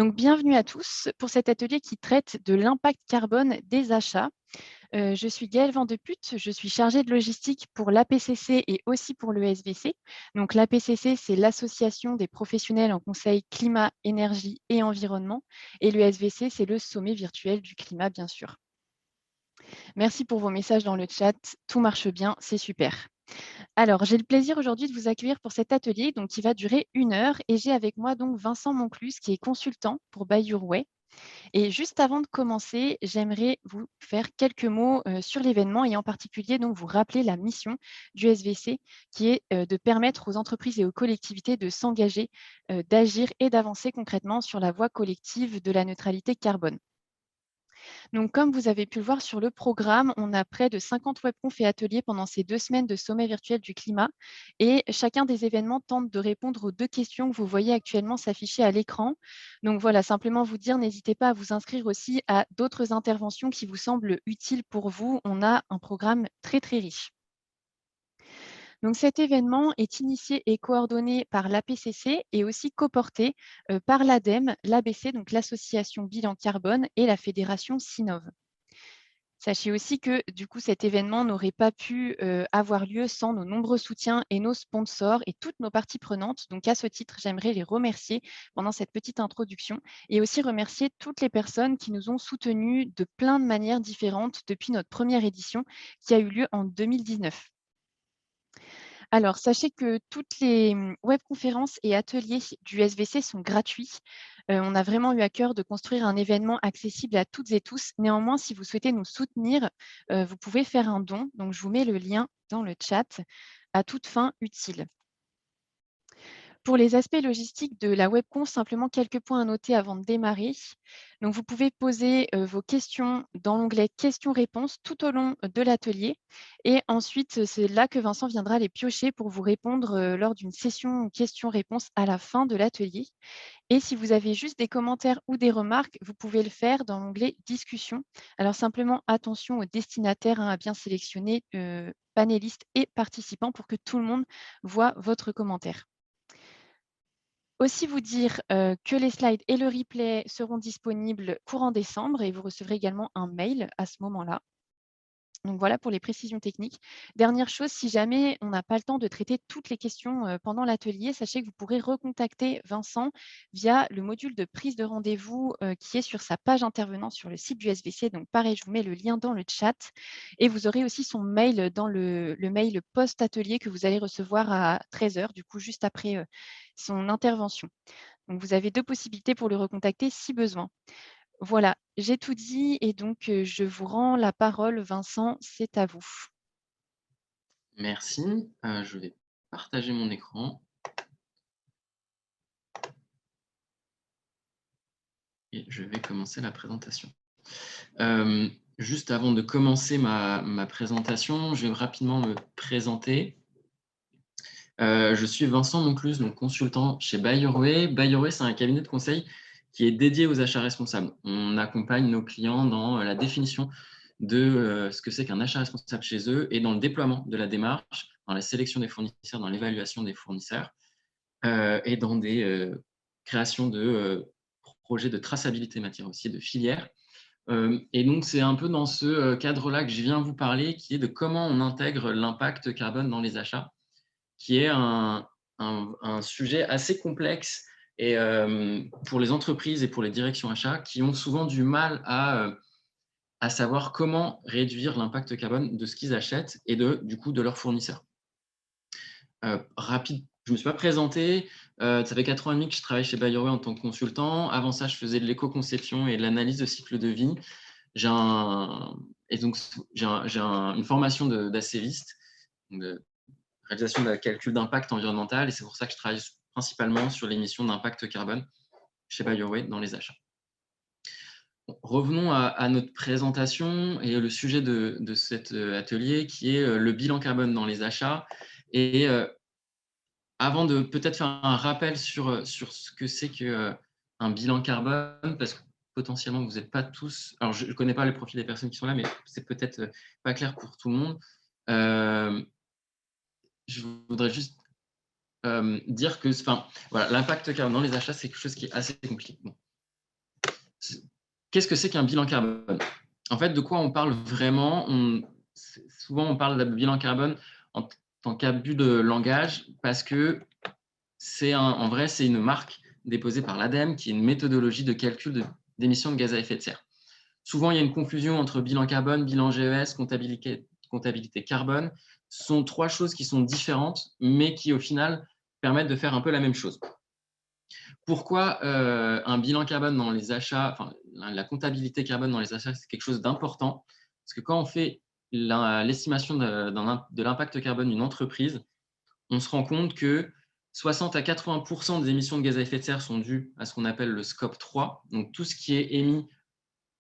Donc, bienvenue à tous pour cet atelier qui traite de l'impact carbone des achats. Je suis Gaëlle Vandeput, je suis chargée de logistique pour l'APCC et aussi pour le SVC. Donc, l'APCC, c'est l'Association des professionnels en conseil climat, énergie et environnement. Et le SVC, c'est le sommet virtuel du climat, bien sûr. Merci pour vos messages dans le chat. Tout marche bien, c'est super. Alors, j'ai le plaisir aujourd'hui de vous accueillir pour cet atelier donc, qui va durer 1 heure et j'ai avec moi donc Vincent Monclus qui est consultant pour Buy Your Way. Et juste avant de commencer, j'aimerais vous faire quelques mots sur l'événement et en particulier donc vous rappeler la mission du SVC qui est de permettre aux entreprises et aux collectivités de s'engager, d'agir et d'avancer concrètement sur la voie collective de la neutralité carbone. Donc, comme vous avez pu le voir sur le programme, on a près de 50 webconf et ateliers pendant ces 2 semaines de sommet virtuel du climat. Et chacun des événements tente de répondre aux 2 questions que vous voyez actuellement s'afficher à l'écran. Donc voilà, simplement vous dire, n'hésitez pas à vous inscrire aussi à d'autres interventions qui vous semblent utiles pour vous. On a un programme très, très riche. Donc cet événement est initié et coordonné par l'APCC et aussi coporté par l'ADEME, l'ABC, donc l'association Bilan Carbone et la fédération Sinov. Sachez aussi que du coup, cet événement n'aurait pas pu avoir lieu sans nos nombreux soutiens et nos sponsors et toutes nos parties prenantes. Donc à ce titre, j'aimerais les remercier pendant cette petite introduction et aussi remercier toutes les personnes qui nous ont soutenus de plein de manières différentes depuis notre première édition qui a eu lieu en 2019. Alors, sachez que toutes les webconférences et ateliers du SVC sont gratuits. On a vraiment eu à cœur de construire un événement accessible à toutes et tous. Néanmoins, si vous souhaitez nous soutenir, vous pouvez faire un don. Donc, je vous mets le lien dans le chat à toute fin utile. Pour les aspects logistiques de la webconf, simplement quelques points à noter avant de démarrer. Donc, vous pouvez poser vos questions dans l'onglet questions-réponses tout au long de l'atelier. Et ensuite, c'est là que Vincent viendra les piocher pour vous répondre lors d'une session questions-réponses à la fin de l'atelier. Et si vous avez juste des commentaires ou des remarques, vous pouvez le faire dans l'onglet discussion. Alors, simplement attention aux destinataires à bien sélectionner panélistes et participants pour que tout le monde voit votre commentaire. Aussi vous dire que les slides et le replay seront disponibles courant décembre et vous recevrez également un mail à ce moment-là. Donc voilà pour les précisions techniques. Dernière chose, si jamais on n'a pas le temps de traiter toutes les questions pendant l'atelier, sachez que vous pourrez recontacter Vincent via le module de prise de rendez-vous qui est sur sa page intervenant sur le site du SVC. Donc pareil, je vous mets le lien dans le chat et vous aurez aussi son mail dans le mail post-atelier que vous allez recevoir à 13 h, du coup juste après son intervention. Donc vous avez 2 possibilités pour le recontacter si besoin. Voilà, j'ai tout dit et donc je vous rends la parole. Vincent, c'est à vous. Merci, je vais partager mon écran et je vais commencer la présentation. Juste avant de commencer ma présentation, je vais rapidement me présenter. Je suis Vincent Monclus, donc consultant chez Buy Your Way. Buy Your Way, c'est un cabinet de conseil qui est dédié aux achats responsables. On accompagne nos clients dans la définition de ce que c'est qu'un achat responsable chez eux et dans le déploiement de la démarche, dans la sélection des fournisseurs, dans l'évaluation des fournisseurs et dans des créations de projets de traçabilité matière aussi de filières. Et donc, c'est un peu dans ce cadre-là que je viens vous parler, qui est de comment on intègre l'impact carbone dans les achats, qui est un sujet assez complexe et pour les entreprises et pour les directions achats qui ont souvent du mal à savoir comment réduire l'impact carbone de ce qu'ils achètent et du coup de leurs fournisseurs. Rapide, je ne me suis pas présenté. Ça fait 4 ans et demi que je travaille chez Buy Your Way en tant que consultant. Avant ça, je faisais de l'éco-conception et de l'analyse de cycle de vie. J'ai une formation d'ACViste, de réalisation de calcul d'impact environnemental, et c'est pour ça que je travaille principalement sur l'émission d'impact carbone chez Buy Your Way dans les achats. Bon, revenons à notre présentation et le sujet de cet atelier qui est le bilan carbone dans les achats. Et avant de peut-être faire un rappel sur ce que c'est qu'un bilan carbone, parce que potentiellement vous n'êtes pas tous, alors je ne connais pas les profils des personnes qui sont là, mais c'est peut-être pas clair pour tout le monde. Je voudrais juste dire que voilà, l'impact carbone dans les achats, c'est quelque chose qui est assez compliqué. Bon. Qu'est-ce que c'est qu'un bilan carbone? En fait, de quoi on parle vraiment? Souvent, on parle de bilan carbone en tant qu'abus de langage parce que en vrai, c'est une marque déposée par l'ADEME qui est une méthodologie de calcul d'émissions de gaz à effet de serre. Souvent, il y a une confusion entre bilan carbone, bilan GES, comptabilité carbone. Ce sont trois choses qui sont différentes, mais qui, au final, permettent de faire un peu la même chose. Pourquoi un bilan carbone dans les achats, enfin, la comptabilité carbone dans les achats, c'est quelque chose d'important? Parce que quand on fait l'estimation de l'impact carbone d'une entreprise, on se rend compte que 60 à 80% des émissions de gaz à effet de serre sont dues à ce qu'on appelle le scope 3, donc tout ce qui est émis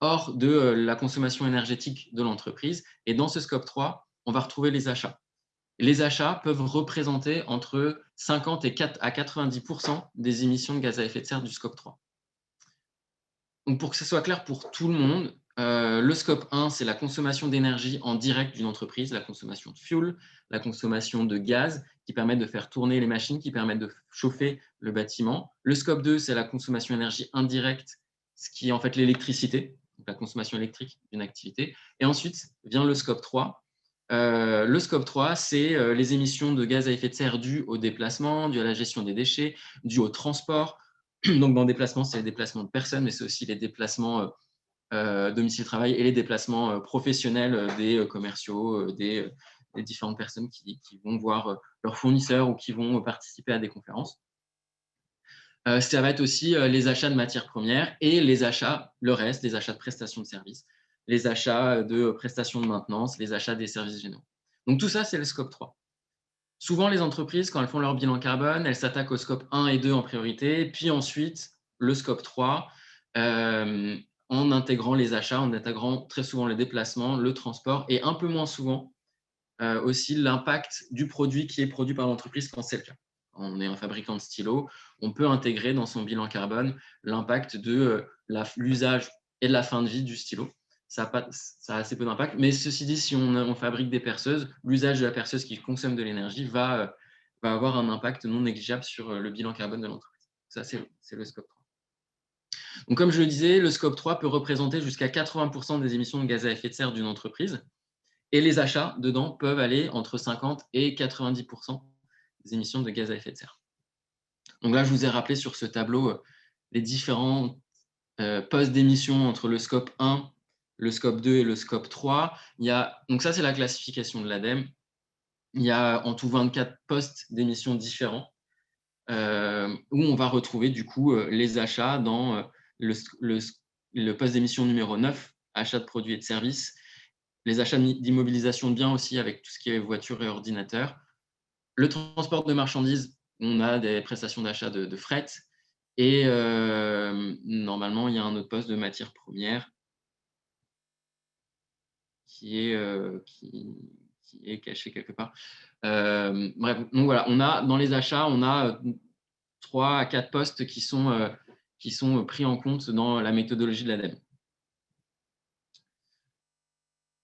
hors de la consommation énergétique de l'entreprise. Et dans ce scope 3, on va retrouver les achats. Les achats peuvent représenter entre 50 à 90% des émissions de gaz à effet de serre du scope 3. Donc pour que ce soit clair pour tout le monde, le scope 1, c'est la consommation d'énergie en direct d'une entreprise, la consommation de fuel, la consommation de gaz qui permettent de faire tourner les machines, qui permettent de chauffer le bâtiment. Le scope 2, c'est la consommation d'énergie indirecte, ce qui est en fait l'électricité, la consommation électrique d'une activité. Et ensuite vient le scope 3. Le scope 3, c'est les émissions de gaz à effet de serre dues au déplacement, dues à la gestion des déchets, dues au transport. Donc, dans le déplacement, c'est les déplacements de personnes, mais c'est aussi les déplacements domicile-travail et les déplacements professionnels des commerciaux, des différentes personnes qui vont voir leurs fournisseurs ou qui vont participer à des conférences. Ça va être aussi les achats de matières premières et les achats, le reste, les achats de prestations de services, les achats de prestations de maintenance, les achats des services généraux. Donc, tout ça, c'est le scope 3. Souvent, les entreprises, quand elles font leur bilan carbone, elles s'attaquent au scope 1 et 2 en priorité, puis ensuite le scope 3, en intégrant les achats, en intégrant très souvent les déplacements, le transport et un peu moins souvent aussi l'impact du produit qui est produit par l'entreprise quand c'est le cas. On est un fabricant de stylos, on peut intégrer dans son bilan carbone l'impact de l'usage et de la fin de vie du stylo. Ça a assez peu d'impact, mais ceci dit, si on fabrique des perceuses, l'usage de la perceuse qui consomme de l'énergie va avoir un impact non négligeable sur le bilan carbone de l'entreprise. Ça, c'est le scope 3. Donc, comme je le disais, le scope 3 peut représenter jusqu'à 80% des émissions de gaz à effet de serre d'une entreprise. Et les achats dedans peuvent aller entre 50 et 90% des émissions de gaz à effet de serre. Donc là, je vous ai rappelé sur ce tableau les différents postes d'émissions entre le scope 1, le scope 2 et le scope 3. Donc ça, c'est la classification de l'ADEME. Il y a en tout 24 postes d'émissions différents où on va retrouver du coup les achats dans le poste d'émission numéro 9, achat de produits et de services, les achats d'immobilisation de biens aussi avec tout ce qui est voitures et ordinateurs. Le transport de marchandises, on a des prestations d'achat de fret. Et normalement, il y a un autre poste de matières premières qui est caché quelque part. Bref, donc voilà, dans les achats, on a 3 à 4 postes qui sont pris en compte dans la méthodologie de l'ADEME.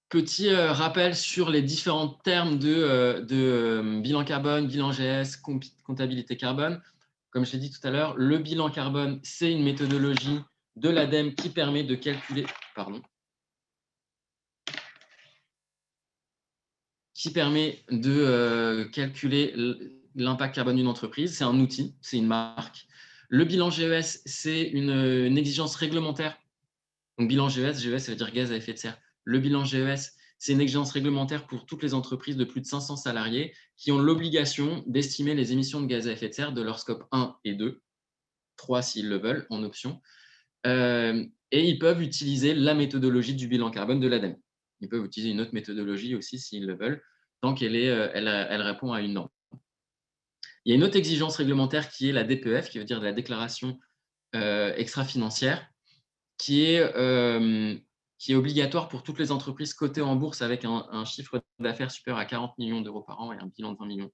Petit rappel sur les différents termes de bilan carbone, bilan GS, comptabilité carbone. Comme je l'ai dit tout à l'heure, le bilan carbone, c'est une méthodologie de l'ADEME qui permet de calculer, l'impact carbone d'une entreprise. C'est un outil, c'est une marque. Le bilan GES, c'est une exigence réglementaire. Donc, bilan GES, ça veut dire gaz à effet de serre. Le bilan GES, c'est une exigence réglementaire pour toutes les entreprises de plus de 500 salariés qui ont l'obligation d'estimer les émissions de gaz à effet de serre de leur scope 1 et 2, 3 s'ils le veulent, en option. Et ils peuvent utiliser la méthodologie du bilan carbone de l'ADEME. Ils peuvent utiliser une autre méthodologie aussi s'ils le veulent, tant elle répond à une norme. Il y a une autre exigence réglementaire qui est la DPEF, qui veut dire de la déclaration extra-financière, qui est obligatoire pour toutes les entreprises cotées en bourse avec un chiffre d'affaires supérieur à 40 millions d'euros par an et un bilan de 20 millions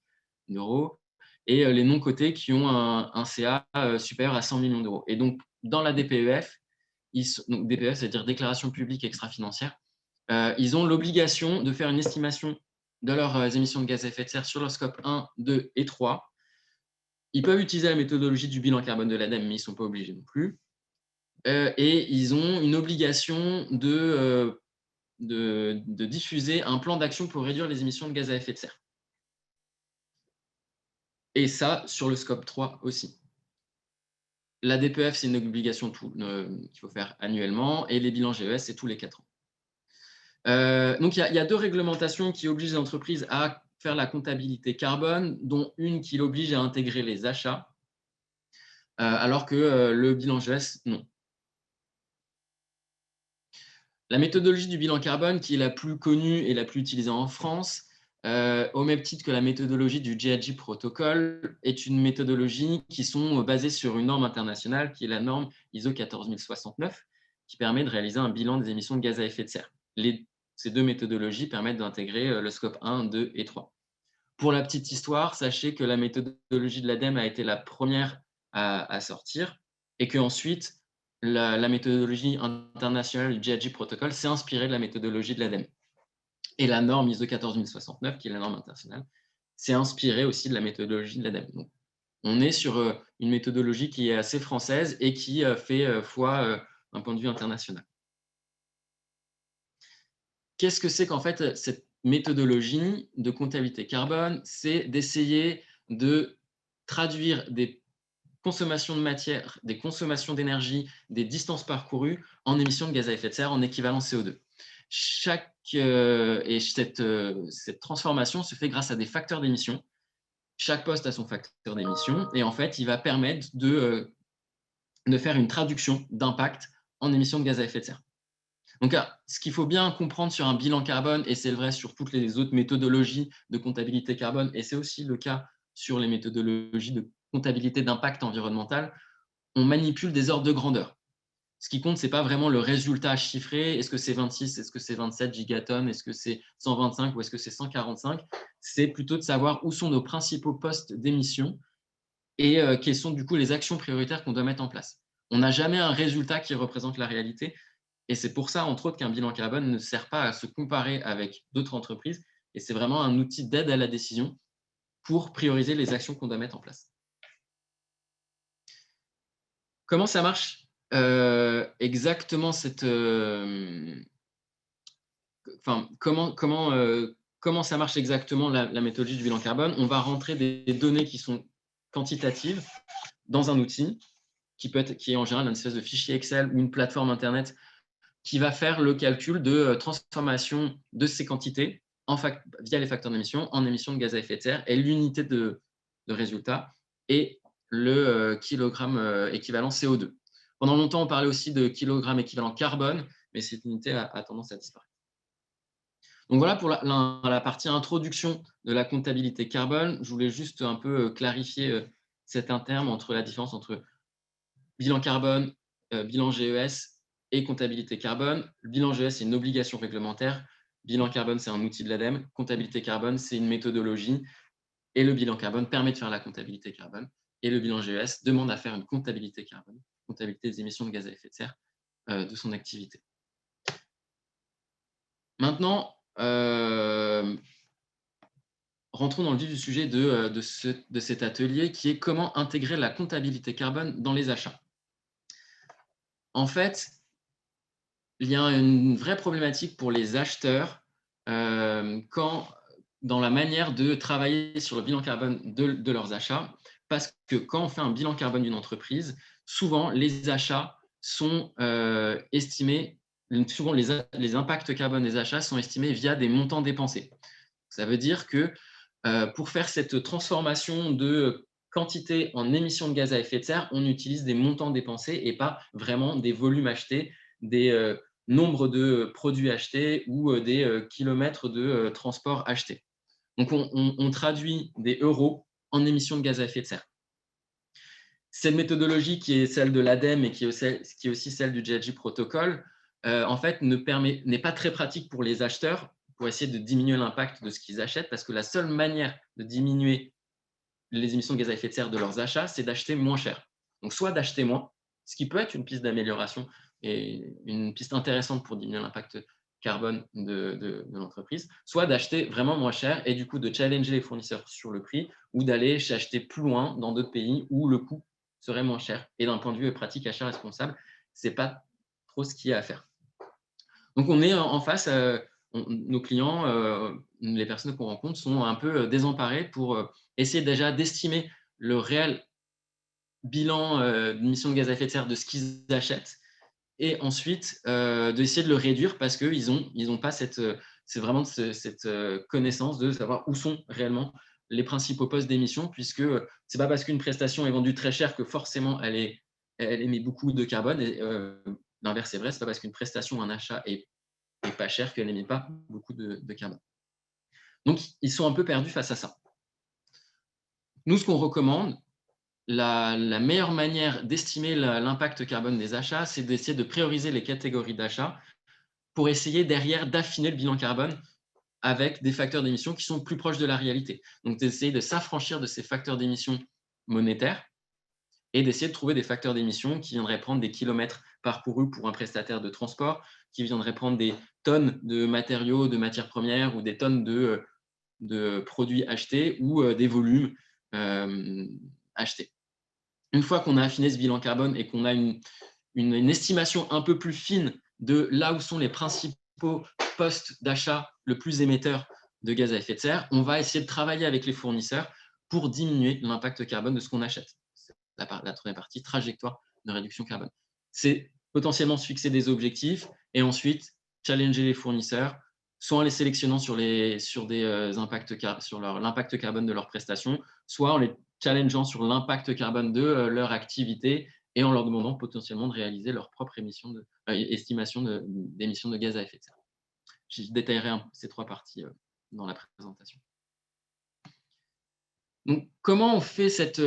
d'euros, et les non cotés qui ont un CA supérieur à 100 millions d'euros. Et donc, dans la DPEF, donc DPEF, c'est-à-dire déclaration publique extra-financière, ils ont l'obligation de faire une estimation de leurs émissions de gaz à effet de serre sur leur scope 1, 2 et 3. Ils peuvent utiliser la méthodologie du bilan carbone de l'ADEME, mais ils ne sont pas obligés non plus. et ils ont une obligation de diffuser un plan d'action pour réduire les émissions de gaz à effet de serre. Et ça, sur le scope 3 aussi. La DPF, c'est une obligation qu'il faut faire annuellement, et les bilans GES, c'est tous les 4 ans. Donc, il y a 2 réglementations qui obligent les entreprises à faire la comptabilité carbone, dont une qui l'oblige à intégrer les achats, alors que le bilan GES, non. La méthodologie du bilan carbone, qui est la plus connue et la plus utilisée en France, au même titre que la méthodologie du GHG Protocol, est une méthodologie qui sont basées sur une norme internationale qui est la norme ISO 14069, qui permet de réaliser un bilan des émissions de gaz à effet de serre. Ces 2 méthodologies permettent d'intégrer le scope 1, 2 et 3. Pour la petite histoire, sachez que la méthodologie de l'ADEME a été la première à sortir, et qu'ensuite, la méthodologie internationale du GHG Protocol s'est inspirée de la méthodologie de l'ADEME. Et la norme ISO 14069, qui est la norme internationale, s'est inspirée aussi de la méthodologie de l'ADEME. Donc, on est sur une méthodologie qui est assez française et qui fait foi d'un point de vue international. Qu'est-ce que c'est qu'en fait cette méthodologie de comptabilité carbone? C'est d'essayer de traduire des consommations de matière, des consommations d'énergie, des distances parcourues en émissions de gaz à effet de serre en équivalent CO2. Cette transformation se fait grâce à des facteurs d'émission. Chaque poste a son facteur d'émission, et en fait, il va permettre de faire une traduction d'impact en émissions de gaz à effet de serre. Donc, ce qu'il faut bien comprendre sur un bilan carbone, et c'est vrai sur toutes les autres méthodologies de comptabilité carbone, et c'est aussi le cas sur les méthodologies de comptabilité d'impact environnemental, on manipule des ordres de grandeur. Ce qui compte, ce n'est pas vraiment le résultat chiffré. Est-ce que c'est 26, est-ce que c'est 27 gigatonnes, est-ce que c'est 125 ou est-ce que c'est 145? C'est plutôt de savoir où sont nos principaux postes d'émission et quelles sont du coup les actions prioritaires qu'on doit mettre en place. On n'a jamais un résultat qui représente la réalité. Et c'est pour ça, entre autres, qu'un bilan carbone ne sert pas à se comparer avec d'autres entreprises. Et c'est vraiment un outil d'aide à la décision pour prioriser les actions qu'on doit mettre en place. Comment ça marche exactement comment ça marche exactement la méthodologie du bilan carbone? On va rentrer des données qui sont quantitatives dans un outil qui est en général une espèce de fichier Excel ou une plateforme Internet qui va faire le calcul de transformation de ces quantités via les facteurs d'émission en émissions de gaz à effet de serre, et l'unité de résultat est le kilogramme équivalent CO2. Pendant longtemps, on parlait aussi de kilogramme équivalent carbone, mais cette unité a tendance à disparaître. Donc voilà pour la partie introduction de la comptabilité carbone. Je voulais juste un peu clarifier cet interme entre la différence entre bilan carbone, bilan GES et comptabilité carbone. Le bilan GES, c'est une obligation réglementaire. Bilan carbone, c'est un outil de l'ADEME. Comptabilité carbone, c'est une méthodologie. Et le bilan carbone permet de faire la comptabilité carbone. Et le bilan GES demande à faire une comptabilité carbone, comptabilité des émissions de gaz à effet de serre de son activité. Maintenant, rentrons dans le vif du sujet de cet atelier, qui est comment intégrer la comptabilité carbone dans les achats. En fait, il y a une vraie problématique pour les acheteurs dans la manière de travailler sur le bilan carbone de leurs achats, parce que quand on fait un bilan carbone d'une entreprise, souvent les achats sont estimés, souvent les impacts carbone des achats sont estimés via des montants dépensés. Ça veut dire que pour faire cette transformation de quantité en émissions de gaz à effet de serre, on utilise des montants dépensés et pas vraiment des volumes achetés, des nombres de produits achetés ou des kilomètres de transport achetés. Donc, on traduit des euros en émissions de gaz à effet de serre. Cette méthodologie, qui est celle de l'ADEME et qui est aussi celle du GHG Protocol, en fait, n'est pas très pratique pour les acheteurs pour essayer de diminuer l'impact de ce qu'ils achètent, parce que la seule manière de diminuer les émissions de gaz à effet de serre de leurs achats, c'est d'acheter moins cher. Donc, soit d'acheter moins, ce qui peut être une piste d'amélioration et une piste intéressante pour diminuer l'impact carbone de l'entreprise, soit d'acheter vraiment moins cher et du coup de challenger les fournisseurs sur le prix, ou d'aller acheter plus loin dans d'autres pays où le coût serait moins cher. Et d'un point de vue pratique achat responsable, ce n'est pas trop ce qu'il y a à faire. Donc, on est en face, nos clients, les personnes qu'on rencontre sont un peu désemparées pour essayer déjà d'estimer le réel bilan d'émissions de gaz à effet de serre de ce qu'ils achètent et ensuite d'essayer de le réduire parce qu'ils ont pas cette connaissance de savoir où sont réellement les principaux postes d'émission, puisque c'est pas parce qu'une prestation est vendue très cher que forcément elle émet beaucoup de carbone. Et l'inverse est vrai, c'est pas parce qu'une prestation ou un achat est pas cher qu'elle n'émet pas beaucoup de carbone. Donc ils sont un peu perdus face à ça. Nous, ce qu'on recommande, la meilleure manière d'estimer l'impact carbone des achats, c'est d'essayer de prioriser les catégories d'achats pour essayer derrière d'affiner le bilan carbone avec des facteurs d'émission qui sont plus proches de la réalité. Donc, d'essayer de s'affranchir de ces facteurs d'émission monétaires et d'essayer de trouver des facteurs d'émission qui viendraient prendre des kilomètres parcourus pour un prestataire de transport, qui viendraient prendre des tonnes de matériaux, de matières premières ou des tonnes de produits achetés ou des volumes achetés. Une fois qu'on a affiné ce bilan carbone et qu'on a une estimation un peu plus fine de là où sont les principaux postes d'achat le plus émetteurs de gaz à effet de serre, on va essayer de travailler avec les fournisseurs pour diminuer l'impact carbone de ce qu'on achète. C'est la troisième partie, trajectoire de réduction carbone. C'est potentiellement se fixer des objectifs et ensuite challenger les fournisseurs, soit en les sélectionnant sur l'impact carbone de leurs prestations, soit en les challengeant sur l'impact carbone de leur activité et en leur demandant potentiellement de réaliser leur propre estimation d'émissions de gaz à effet de serre. Je détaillerai ces trois parties dans la présentation. Donc, comment on fait cette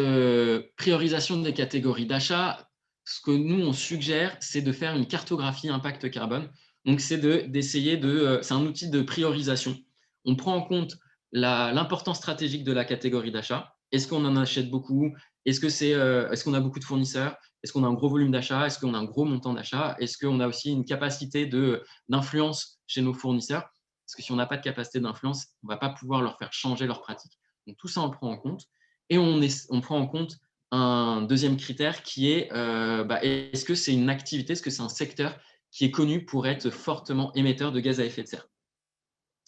priorisation des catégories d'achat? Ce que nous, on suggère, c'est de faire une cartographie impact carbone. Donc, c'est d'essayer c'est un outil de priorisation. On prend en compte l'importance stratégique de la catégorie d'achat. Est-ce qu'on en achète beaucoup? Est-ce qu'on a beaucoup de fournisseurs? Est-ce qu'on a un gros volume d'achat? Est-ce qu'on a un gros montant d'achat? Est-ce qu'on a aussi une capacité d'influence chez nos fournisseurs? Parce que si on n'a pas de capacité d'influence, on ne va pas pouvoir leur faire changer leurs pratiques. Donc, tout ça, on prend en compte. Et on prend en compte un deuxième critère qui est est-ce que c'est une activité, est-ce que c'est un secteur qui est connu pour être fortement émetteur de gaz à effet de serre?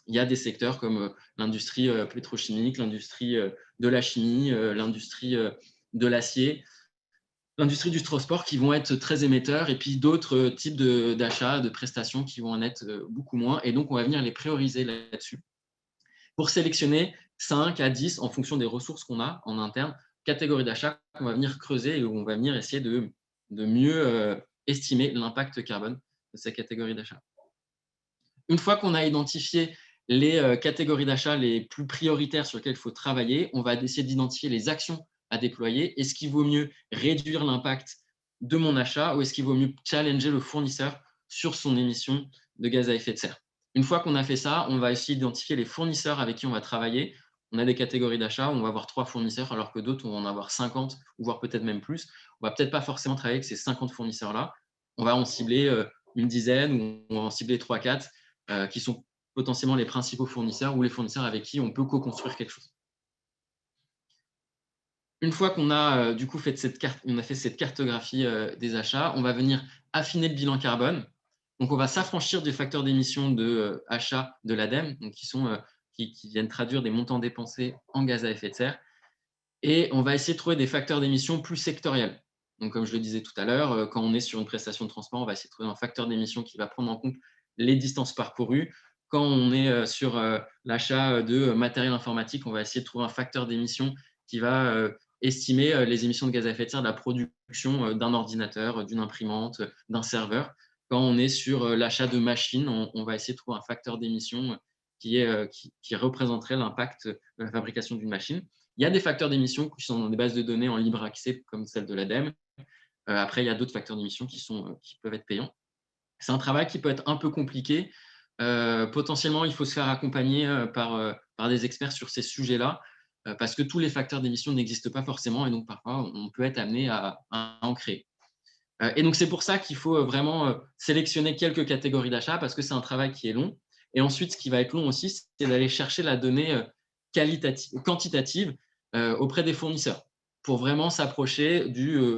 Il y a des secteurs comme l'industrie pétrochimique, l'industrie de la chimie, l'industrie de l'acier, l'industrie du transport qui vont être très émetteurs, et puis d'autres types d'achats, de prestations qui vont en être beaucoup moins. Et donc, on va venir les prioriser là-dessus pour sélectionner 5 à 10 en fonction des ressources qu'on a en interne, catégories d'achat qu'on va venir creuser et où on va venir essayer de mieux estimer l'impact carbone de ces catégories d'achat. Une fois qu'on a identifié les catégories d'achat les plus prioritaires sur lesquelles il faut travailler, on va essayer d'identifier les actions à déployer. Est-ce qu'il vaut mieux réduire l'impact de mon achat ou est-ce qu'il vaut mieux challenger le fournisseur sur son émission de gaz à effet de serre? Une fois qu'on a fait ça, on va essayer d'identifier les fournisseurs avec qui on va travailler. On a des catégories d'achat, on va avoir 3 fournisseurs alors que d'autres, on va en avoir 50 ou voire peut-être même plus. On ne va peut-être pas forcément travailler avec ces 50 fournisseurs-là. On va en cibler une dizaine ou on va en cibler 3-4 qui sont potentiellement les principaux fournisseurs ou les fournisseurs avec qui on peut co-construire quelque chose. Une fois qu'on a du coup fait cette cartographie des achats, on va venir affiner le bilan carbone. Donc, on va s'affranchir des facteurs d'émission de achat de l'ADEME, donc qui viennent traduire des montants dépensés en gaz à effet de serre. Et on va essayer de trouver des facteurs d'émission plus sectoriels. Donc, comme je le disais tout à l'heure, quand on est sur une prestation de transport, on va essayer de trouver un facteur d'émission qui va prendre en compte les distances parcourues. Quand on est sur l'achat de matériel informatique, on va essayer de trouver un facteur d'émission qui va estimer les émissions de gaz à effet de serre de la production d'un ordinateur, d'une imprimante, d'un serveur. Quand on est sur l'achat de machines, on va essayer de trouver un facteur d'émission qui représenterait l'impact de la fabrication d'une machine. Il y a des facteurs d'émission qui sont dans des bases de données en libre accès, comme celle de l'ADEME. Après, il y a d'autres facteurs d'émission qui peuvent être payants. C'est un travail qui peut être un peu compliqué. Potentiellement, il faut se faire accompagner par des experts sur ces sujets-là, parce que tous les facteurs d'émission n'existent pas forcément, et donc parfois, on peut être amené à en créer. Et donc, c'est pour ça qu'il faut vraiment sélectionner quelques catégories d'achat, parce que c'est un travail qui est long. Et ensuite, ce qui va être long aussi, c'est d'aller chercher la donnée quantitative auprès des fournisseurs pour vraiment s'approcher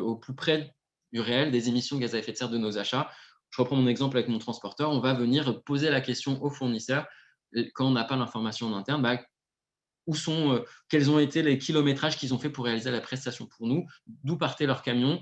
au plus près du réel des émissions de gaz à effet de serre de nos achats. Je reprends mon exemple avec mon transporteur. On va venir poser la question au fournisseur quand on n'a pas l'information en interne, quels ont été les kilométrages qu'ils ont fait pour réaliser la prestation pour nous, d'où partaient leurs camions,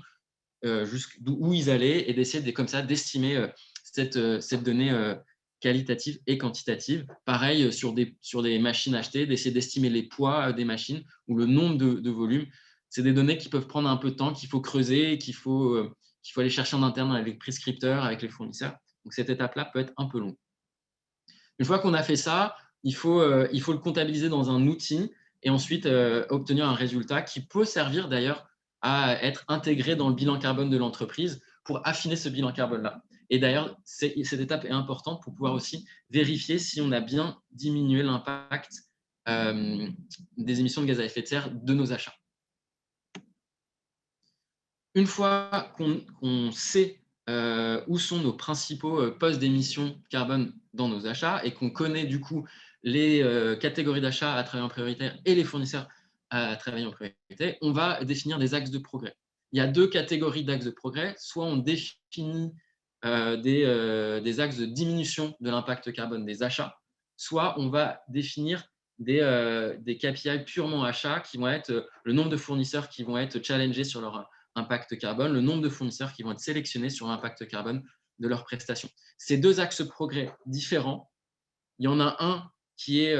où ils allaient, et d'essayer comme ça d'estimer cette donnée qualitative et quantitative. Pareil sur des machines achetées, d'essayer d'estimer les poids des machines ou le nombre de volumes. C'est des données qui peuvent prendre un peu de temps, qu'il faut creuser, qu'il faut aller chercher en interne avec les prescripteurs, avec les fournisseurs. Donc cette étape-là peut être un peu longue. Une fois qu'on a fait ça, il faut le comptabiliser dans un outil et ensuite obtenir un résultat qui peut servir d'ailleurs à être intégré dans le bilan carbone de l'entreprise pour affiner ce bilan carbone-là. Et d'ailleurs, cette étape est importante pour pouvoir aussi vérifier si on a bien diminué l'impact des émissions de gaz à effet de serre de nos achats. Une fois qu'on sait où sont nos principaux postes d'émissions carbone dans nos achats et qu'on connaît du coup les catégories d'achats à travailler en prioritaire et les fournisseurs à travailler en priorité, on va définir des axes de progrès. Il y a 2 catégories d'axes de progrès. Soit on définit des axes de diminution de l'impact carbone des achats, soit on va définir des KPI purement achats qui vont être le nombre de fournisseurs qui vont être challengés sur leur impact carbone, le nombre de fournisseurs qui vont être sélectionnés sur l'impact carbone de leurs prestations. Ces 2 axes progrès différents, il y en a un qui est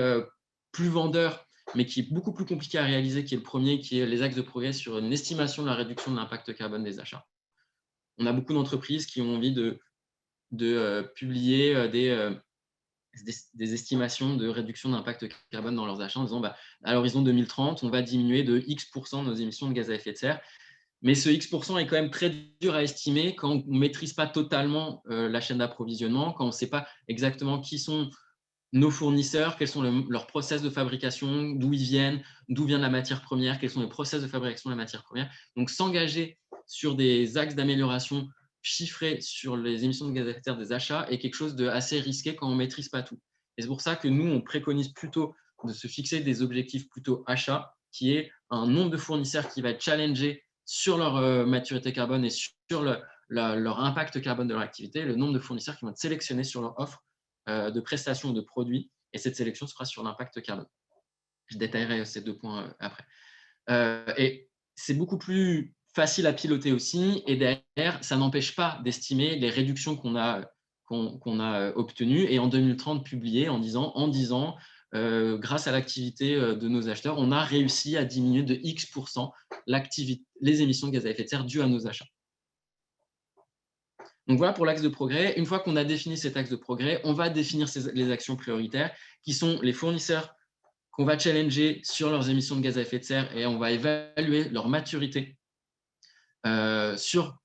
plus vendeur, mais qui est beaucoup plus compliqué à réaliser, qui est le premier, qui est les axes de progrès sur une estimation de la réduction de l'impact carbone des achats. On a beaucoup d'entreprises qui ont envie de publier des estimations de réduction d'impact carbone dans leurs achats en disant à l'horizon 2030, on va diminuer de X% nos émissions de gaz à effet de serre. Mais ce X% est quand même très dur à estimer quand on ne maîtrise pas totalement la chaîne d'approvisionnement, quand on ne sait pas exactement qui sont nos fournisseurs, quels sont leurs process de fabrication, d'où ils viennent, d'où vient la matière première, quels sont les process de fabrication de la matière première. Donc, s'engager sur des axes d'amélioration chiffrés sur les émissions de gaz à effet de serre des achats est quelque chose d'assez risqué quand on ne maîtrise pas tout. Et c'est pour ça que nous, on préconise plutôt de se fixer des objectifs plutôt achats, qui est un nombre de fournisseurs qui va être challengé sur leur maturité carbone et sur leur impact carbone de leur activité, le nombre de fournisseurs qui vont être sélectionnés sur leur offre de prestations de produits, et cette sélection se fera sur l'impact carbone. Je détaillerai ces 2 points après. Et c'est beaucoup plus facile à piloter aussi, et derrière, ça n'empêche pas d'estimer les réductions qu'on a obtenues, et en 2030 publié en disant grâce à l'activité de nos acheteurs, on a réussi à diminuer de X% les émissions de gaz à effet de serre dues à nos achats. Donc voilà pour l'axe de progrès. Une fois qu'on a défini cet axe de progrès, on va définir les actions prioritaires qui sont les fournisseurs qu'on va challenger sur leurs émissions de gaz à effet de serre, et on va évaluer leur maturité sur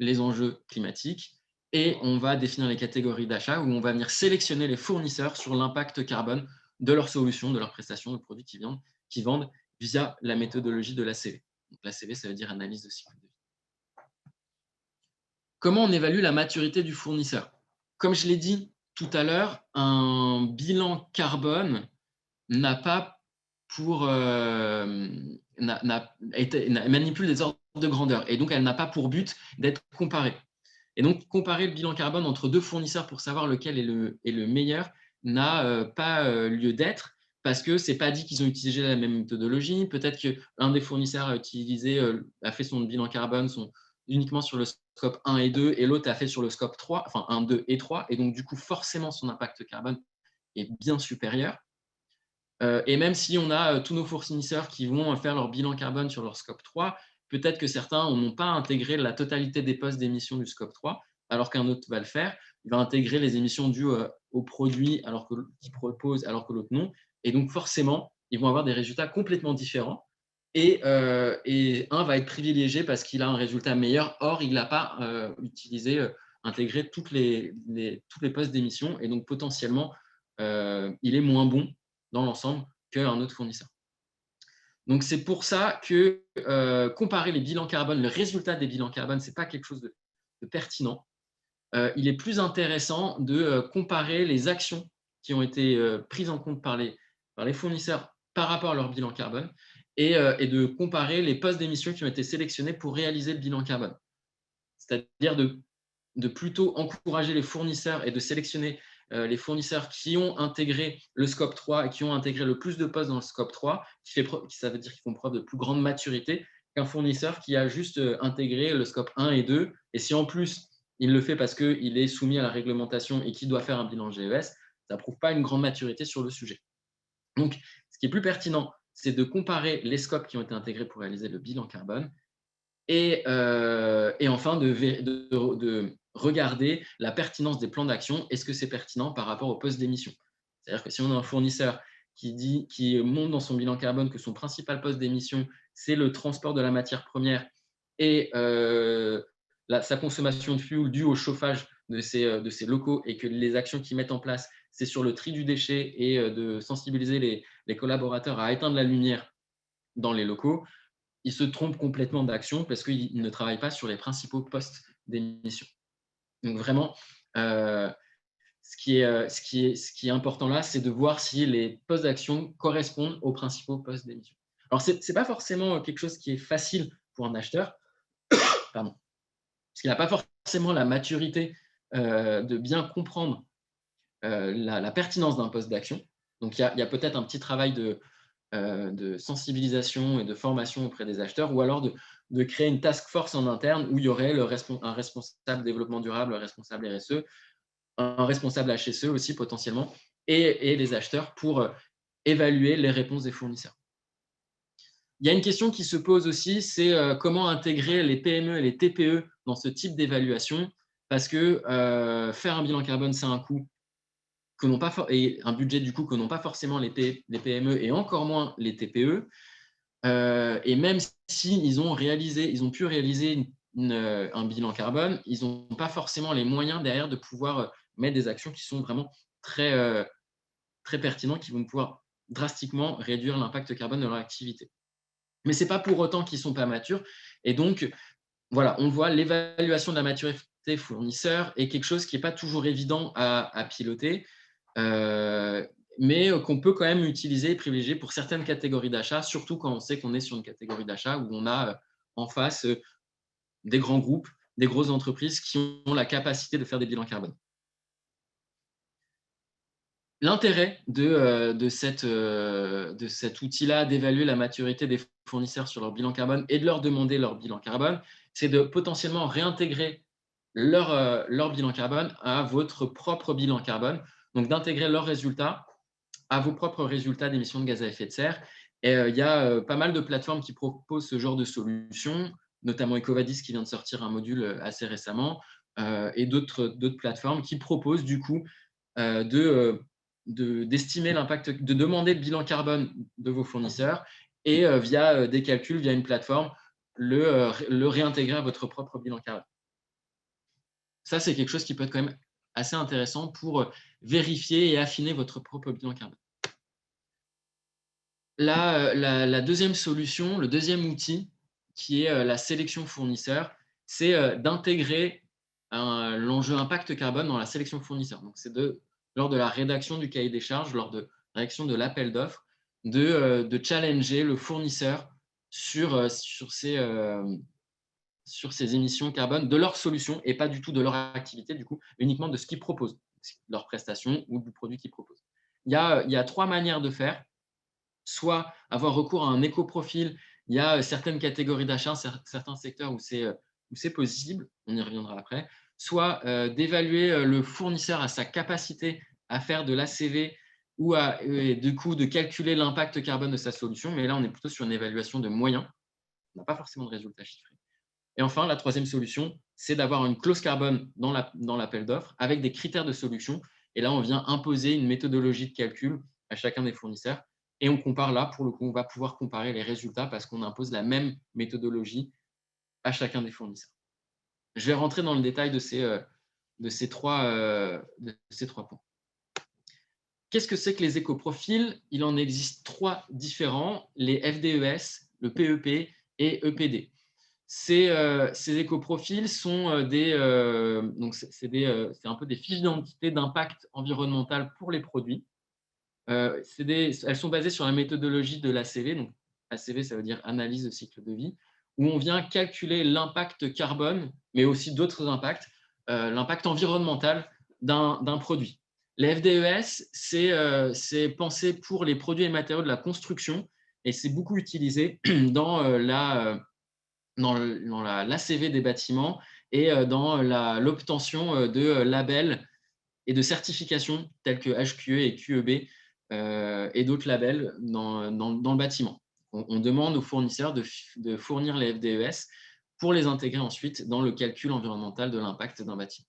les enjeux climatiques, et on va définir les catégories d'achat où on va venir sélectionner les fournisseurs sur l'impact carbone de leurs solutions, de leurs prestations, de produits qui vendent via la méthodologie de l'ACV. Donc l'ACV, ça veut dire analyse de cycle de vie. Comment on évalue la maturité du fournisseur? Comme je l'ai dit tout à l'heure, un bilan carbone manipule des ordres de grandeur, et donc elle n'a pas pour but d'être comparée. Et donc, comparer le bilan carbone entre 2 fournisseurs pour savoir lequel est le meilleur n'a pas lieu d'être, parce que ce n'est pas dit qu'ils ont utilisé la même méthodologie. Peut-être qu'un des fournisseurs a fait son bilan carbone uniquement sur le scope 1 et 2, et l'autre a fait sur le scope 3, enfin 1, 2 et 3, et donc du coup, forcément, son impact carbone est bien supérieur. Et même si on a tous nos fournisseurs qui vont faire leur bilan carbone sur leur scope 3, peut-être que certains n'ont pas intégré la totalité des postes d'émissions du scope 3, alors qu'un autre va le faire. Il va intégrer les émissions dues aux produits qu'il propose, alors que l'autre non. Et donc, forcément, ils vont avoir des résultats complètement différents. Et un va être privilégié parce qu'il a un résultat meilleur. Or, il n'a pas intégré tous les postes d'émission. Et donc, potentiellement, il est moins bon dans l'ensemble qu'un autre fournisseur. Donc, c'est pour ça que comparer les bilans carbone, le résultat des bilans carbone, ce n'est pas quelque chose de pertinent. Il est plus intéressant de comparer les actions qui ont été prises en compte par les fournisseurs par rapport à leur bilan carbone, et de comparer les postes d'émission qui ont été sélectionnés pour réaliser le bilan carbone. c'est-à-dire de plutôt encourager les fournisseurs et de sélectionner les fournisseurs qui ont intégré le scope 3 et qui ont intégré le plus de postes dans le scope 3, ça veut dire qu'ils font preuve de plus grande maturité qu'un fournisseur qui a juste intégré le scope 1 et 2. Et si en plus, il le fait parce qu'il est soumis à la réglementation et qu'il doit faire un bilan GES, ça ne prouve pas une grande maturité sur le sujet. Donc, ce qui est plus pertinent, c'est de comparer les scopes qui ont été intégrés pour réaliser le bilan carbone et enfin de regarder la pertinence des plans d'action. Est-ce que c'est pertinent par rapport au poste d'émission? C'est-à-dire que si on a un fournisseur qui montre dans son bilan carbone que son principal poste d'émission, c'est le transport de la matière première et sa consommation de fuel due au chauffage de ces locaux, et que les actions qu'ils mettent en place, c'est sur le tri du déchet et de sensibiliser les collaborateurs à éteindre la lumière dans les locaux, ils se trompent complètement d'action parce qu'ils ne travaillent pas sur les principaux postes d'émission. Donc vraiment, ce qui est important là, c'est de voir si les postes d'action correspondent aux principaux postes d'émission. Alors, ce n'est pas forcément quelque chose qui est facile pour un acheteur, pardon, parce qu'il n'a pas forcément la maturité de bien comprendre la pertinence d'un poste d'action. Donc, il y a peut-être un petit travail de sensibilisation et de formation auprès des acheteurs, ou alors de créer une task force en interne où il y aurait un responsable développement durable, un responsable RSE, un responsable HSE aussi potentiellement, et les acheteurs pour évaluer les réponses des fournisseurs. Il y a une question qui se pose aussi, c'est comment intégrer les PME et les TPE dans ce type d'évaluation, parce que faire un bilan carbone, c'est un coût et un budget du coup que n'ont pas forcément les PME et encore moins les TPE. Et même s'ils ont pu réaliser un bilan carbone, ils n'ont pas forcément les moyens derrière de pouvoir mettre des actions qui sont vraiment très, très pertinentes, qui vont pouvoir drastiquement réduire l'impact carbone de leur activité. Mais ce n'est pas pour autant qu'ils ne sont pas matures. Et donc, voilà, on voit l'évaluation de la maturité fournisseur est quelque chose qui n'est pas toujours évident à piloter, mais qu'on peut quand même utiliser et privilégier pour certaines catégories d'achat, surtout quand on sait qu'on est sur une catégorie d'achat où on a en face des grands groupes, des grosses entreprises qui ont la capacité de faire des bilans carbone. L'intérêt de cet outil-là, d'évaluer la maturité des fournisseurs sur leur bilan carbone et de leur demander leur bilan carbone, c'est de potentiellement réintégrer leur bilan carbone à votre propre bilan carbone, donc d'intégrer leurs résultats à vos propres résultats d'émissions de gaz à effet de serre. Et il y a pas mal de plateformes qui proposent ce genre de solutions, notamment Ecovadis qui vient de sortir un module assez récemment, et d'autres plateformes qui proposent du coup d'estimer l'impact, de demander le bilan carbone de vos fournisseurs et via des calculs, via une plateforme, le réintégrer à votre propre bilan carbone. Ça, c'est quelque chose qui peut être quand même assez intéressant pour vérifier et affiner votre propre bilan carbone. La deuxième solution, le deuxième outil, qui est la sélection fournisseur, c'est d'intégrer l'enjeu impact carbone dans la sélection fournisseur. Donc, c'est lors de la rédaction du cahier des charges, lors de la rédaction de l'appel d'offres, de challenger le fournisseur sur ces émissions carbone de leur solution et pas du tout de leur activité, du coup, uniquement de ce qu'ils proposent, leur prestation ou du produit qu'ils proposent. Il y a 3 manières de faire. Soit avoir recours à un éco-profil. Il y a certaines catégories d'achat, certains secteurs où c'est possible, on y reviendra après. Soit d'évaluer le fournisseur à sa capacité à faire de l'ACV ou du coup de calculer l'impact carbone de sa solution. Mais là, on est plutôt sur une évaluation de moyens. On n'a pas forcément de résultats chiffrés. Et enfin, la troisième solution, c'est d'avoir une clause carbone dans l'appel d'offres avec des critères de solution. Et là, on vient imposer une méthodologie de calcul à chacun des fournisseurs. Et on compare là, pour le coup, on va pouvoir comparer les résultats parce qu'on impose la même méthodologie à chacun des fournisseurs. Je vais rentrer dans le détail de ces trois points. Qu'est-ce que c'est que les écoprofils? Il en existe 3 différents, les FDES, le PEP et EPD. Ces écoprofils sont c'est un peu des fiches d'identité d'impact environnemental pour les produits. Elles sont basées sur la méthodologie de l'ACV. Donc, ACV, ça veut dire analyse de cycle de vie, où on vient calculer l'impact carbone, mais aussi d'autres impacts, l'impact environnemental d'un produit. Les FDES, c'est pensé pour les produits et matériaux de la construction et c'est beaucoup utilisé dans l'ACV des bâtiments et dans l'obtention de labels et de certifications telles que HQE et QEB et d'autres labels dans le bâtiment. On demande aux fournisseurs de fournir les FDES pour les intégrer ensuite dans le calcul environnemental de l'impact d'un bâtiment.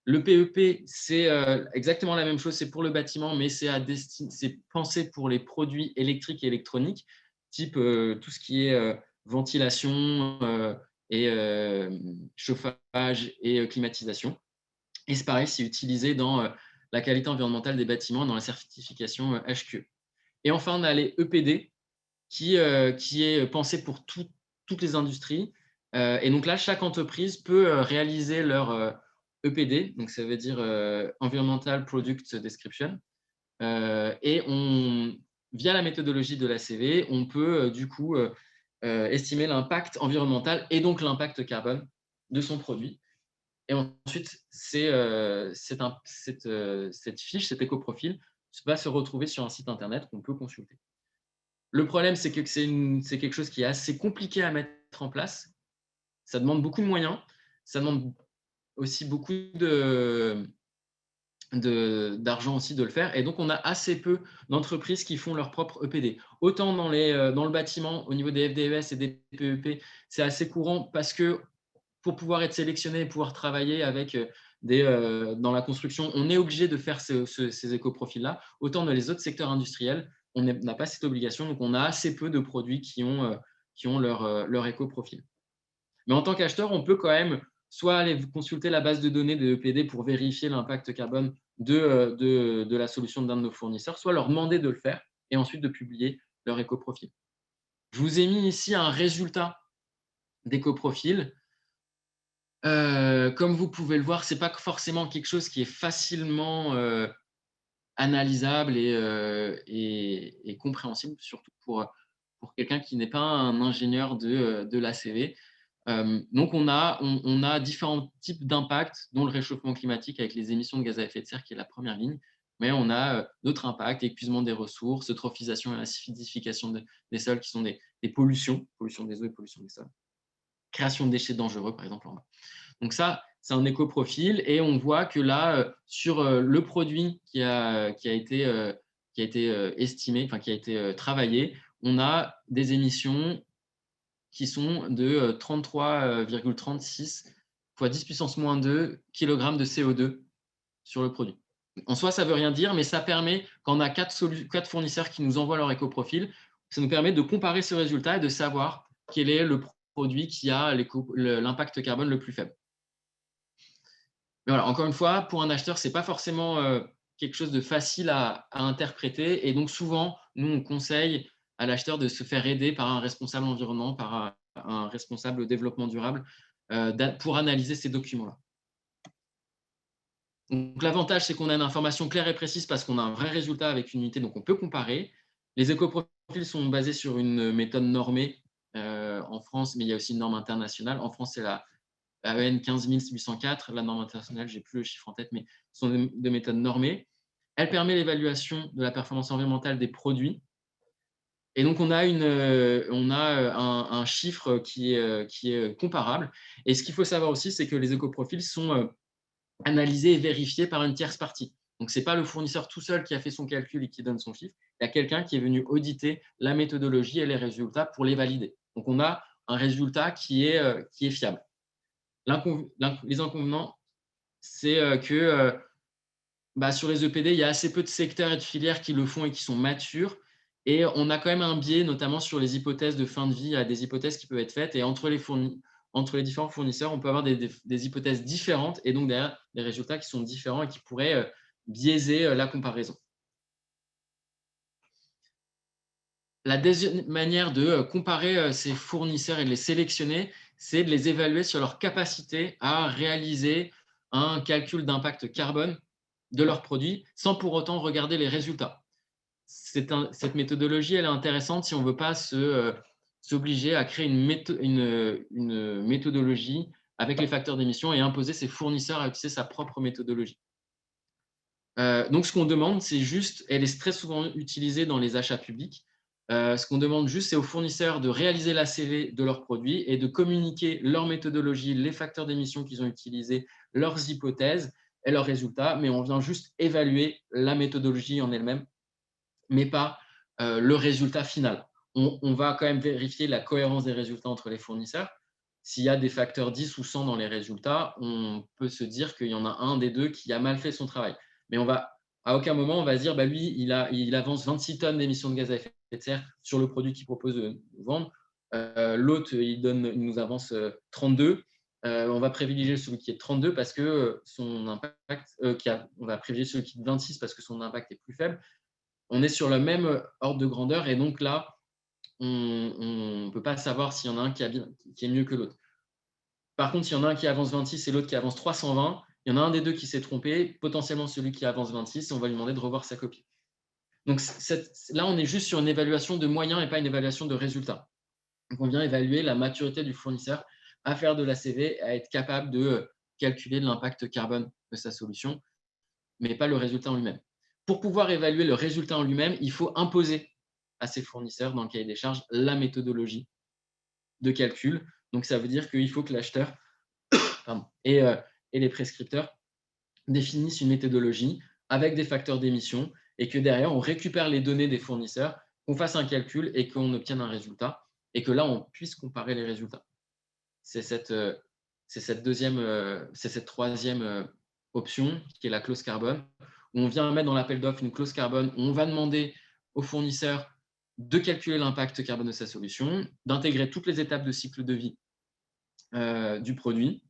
Le PEP, c'est exactement la même chose, c'est pour le bâtiment, mais c'est pensé pour les produits électriques et électroniques, type tout ce qui est ventilation et chauffage et climatisation. Et c'est pareil, c'est utilisé dans la qualité environnementale des bâtiments, dans la certification HQE. Et enfin, on a les EPD, qui est pensé pour toutes les industries. Et donc là, chaque entreprise peut réaliser leur EPD, donc ça veut dire Environmental Product Description. Et via la méthodologie de l'ACV, on peut du coup estimer l'impact environnemental et donc l'impact carbone de son produit. Et ensuite, cette fiche, cet éco-profil, va se retrouver sur un site internet qu'on peut consulter. Le problème, c'est que c'est quelque chose qui est assez compliqué à mettre en place. Ça demande beaucoup de moyens. Ça demande aussi beaucoup d'argent aussi de le faire. Et donc, on a assez peu d'entreprises qui font leur propre EPD. Autant dans le bâtiment, au niveau des FDES et des PEP, c'est assez courant parce que pour pouvoir être sélectionné et pouvoir travailler avec dans la construction, on est obligé de faire ces éco-profils-là. Autant dans les autres secteurs industriels, on n'a pas cette obligation. Donc, on a assez peu de produits qui ont leur éco-profil. Mais en tant qu'acheteur, on peut quand même soit aller consulter la base de données de EPD pour vérifier l'impact carbone de la solution d'un de nos fournisseurs, soit leur demander de le faire et ensuite de publier leur éco-profil. Je vous ai mis ici un résultat d'éco-profil. Comme vous pouvez le voir, ce n'est pas forcément quelque chose qui est facilement analysable et compréhensible, surtout pour quelqu'un qui n'est pas un ingénieur de l'ACV. Donc, on a différents types d'impacts, dont le réchauffement climatique avec les émissions de gaz à effet de serre, qui est la première ligne, mais on a d'autres impacts, épuisement des ressources, eutrophisation et acidification des sols, qui sont des pollutions des eaux et pollution des sols. Création de déchets dangereux, par exemple, en bas. Donc ça, c'est un éco-profil et on voit que là, sur le produit qui a été estimé, enfin qui a été travaillé, on a des émissions qui sont de 33,36 fois 10 puissance moins 2 kg de CO2 sur le produit. En soi, ça ne veut rien dire, mais ça permet, quand on a 4 fournisseurs qui nous envoient leur éco-profil, ça nous permet de comparer ce résultat et de savoir quel est le produit qui a l'impact carbone le plus faible. Mais voilà, encore une fois, pour un acheteur, ce n'est pas forcément quelque chose de facile à interpréter. Et donc, souvent, nous, on conseille à l'acheteur de se faire aider par un responsable environnement, par un responsable développement durable pour analyser ces documents-là. Donc, l'avantage, c'est qu'on a une information claire et précise parce qu'on a un vrai résultat avec une unité, donc on peut comparer. Les éco-profils sont basés sur une méthode normée en France, mais il y a aussi une norme internationale. En France, c'est la AEN 15804, la norme internationale, je n'ai plus le chiffre en tête, mais ce sont des méthodes normées. Elle permet l'évaluation de la performance environnementale des produits. Et donc, on a un chiffre qui est comparable. Et ce qu'il faut savoir aussi, c'est que les éco-profils sont analysés et vérifiés par une tierce partie. Donc, ce n'est pas le fournisseur tout seul qui a fait son calcul et qui donne son chiffre. Il y a quelqu'un qui est venu auditer la méthodologie et les résultats pour les valider. Donc, on a un résultat qui est fiable. Les inconvénients, c'est que sur les EPD, il y a assez peu de secteurs et de filières qui le font et qui sont matures. Et on a quand même un biais, notamment sur les hypothèses de fin de vie, à des hypothèses qui peuvent être faites. Et entre les différents fournisseurs, on peut avoir des hypothèses différentes et donc derrière des résultats qui sont différents et qui pourraient biaiser la comparaison. La deuxième manière de comparer ces fournisseurs et de les sélectionner, c'est de les évaluer sur leur capacité à réaliser un calcul d'impact carbone de leurs produits sans pour autant regarder les résultats. Cette méthodologie, elle est intéressante si on ne veut pas se s'obliger à créer une méthodologie avec les facteurs d'émission et imposer ses fournisseurs à utiliser sa propre méthodologie. Donc, ce qu'on demande, c'est juste, elle est très souvent utilisée dans les achats publics. Ce qu'on demande juste, c'est aux fournisseurs de réaliser la CV de leurs produits et de communiquer leur méthodologie, les facteurs d'émission qu'ils ont utilisés, leurs hypothèses et leurs résultats. Mais on vient juste évaluer la méthodologie en elle-même, mais pas le résultat final. On va quand même vérifier la cohérence des résultats entre les fournisseurs. S'il y a des facteurs 10 ou 100 dans les résultats, on peut se dire qu'il y en a un des deux qui a mal fait son travail. Mais à aucun moment, on va se dire, lui, il avance 26 tonnes d'émissions de gaz à effet de serre sur le produit qu'il propose de vendre. L'autre, il nous avance 32. On va privilégier celui qui est 32 parce que son impact, on va privilégier celui qui est 26 parce que son impact est plus faible. On est sur le même ordre de grandeur et donc là, on ne peut pas savoir s'il y en a un qui est mieux que l'autre. Par contre, s'il y en a un qui avance 26 et l'autre qui avance 320, il y en a un des deux qui s'est trompé, potentiellement celui qui avance 26, et on va lui demander de revoir sa copie. Donc là, on est juste sur une évaluation de moyens et pas une évaluation de résultats. Donc, on vient évaluer la maturité du fournisseur à faire de la CV, à être capable de calculer l'impact carbone de sa solution, mais pas le résultat en lui-même. Pour pouvoir évaluer le résultat en lui-même, il faut imposer à ses fournisseurs, dans le cahier des charges, la méthodologie de calcul. Donc, ça veut dire qu'il faut que l'acheteur et les prescripteurs définissent une méthodologie avec des facteurs d'émission et que derrière, on récupère les données des fournisseurs, qu'on fasse un calcul et qu'on obtienne un résultat et que là, on puisse comparer les résultats. C'est cette troisième option qui est la clause carbone, où on vient mettre dans l'appel d'offres une clause carbone où on va demander aux fournisseurs de calculer l'impact carbone de sa solution, d'intégrer toutes les étapes de cycle de vie du produit.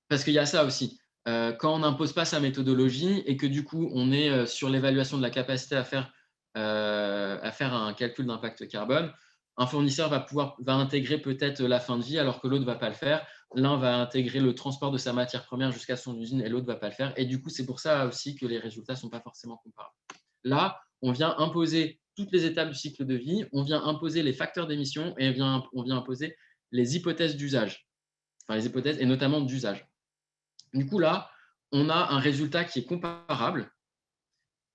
Parce qu'il y a ça aussi. Quand on n'impose pas sa méthodologie et que du coup, on est sur l'évaluation de la capacité à faire un calcul d'impact carbone, un fournisseur va intégrer peut-être la fin de vie alors que l'autre ne va pas le faire. L'un va intégrer le transport de sa matière première jusqu'à son usine et l'autre ne va pas le faire. Et du coup, c'est pour ça aussi que les résultats ne sont pas forcément comparables. Là, on vient imposer toutes les étapes du cycle de vie, on vient imposer les facteurs d'émission et on vient imposer les hypothèses d'usage, enfin les hypothèses et notamment d'usage. Du coup, là, on a un résultat qui est comparable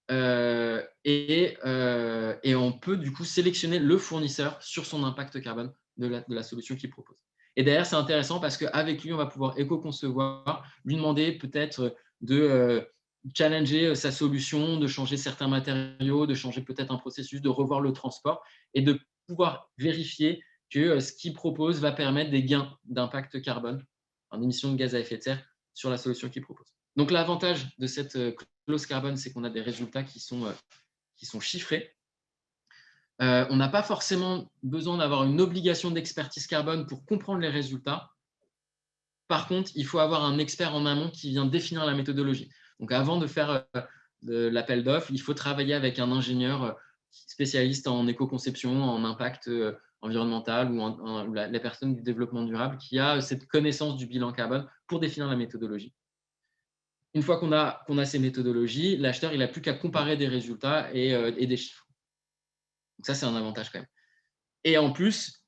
et on peut du coup sélectionner le fournisseur sur son impact carbone de la solution qu'il propose. Et derrière, c'est intéressant parce qu'avec lui, on va pouvoir éco-concevoir, lui demander peut-être de challenger sa solution, de changer certains matériaux, de changer peut-être un processus, de revoir le transport et de pouvoir vérifier que ce qu'il propose va permettre des gains d'impact carbone, en émissions de gaz à effet de serre sur la solution qu'il propose. Donc, l'avantage de cette clause carbone, c'est qu'on a des résultats qui sont chiffrés. On n'a pas forcément besoin d'avoir une obligation d'expertise carbone pour comprendre les résultats. Par contre, il faut avoir un expert en amont qui vient définir la méthodologie. Donc, avant de faire l'appel d'offres, il faut travailler avec un ingénieur spécialiste en éco-conception, en impact environnemental ou la personne du développement durable qui a cette connaissance du bilan carbone pour définir la méthodologie. Une fois qu'on a ces méthodologies, l'acheteur n'a plus qu'à comparer des résultats et des chiffres. Donc ça, c'est un avantage quand même. Et en plus,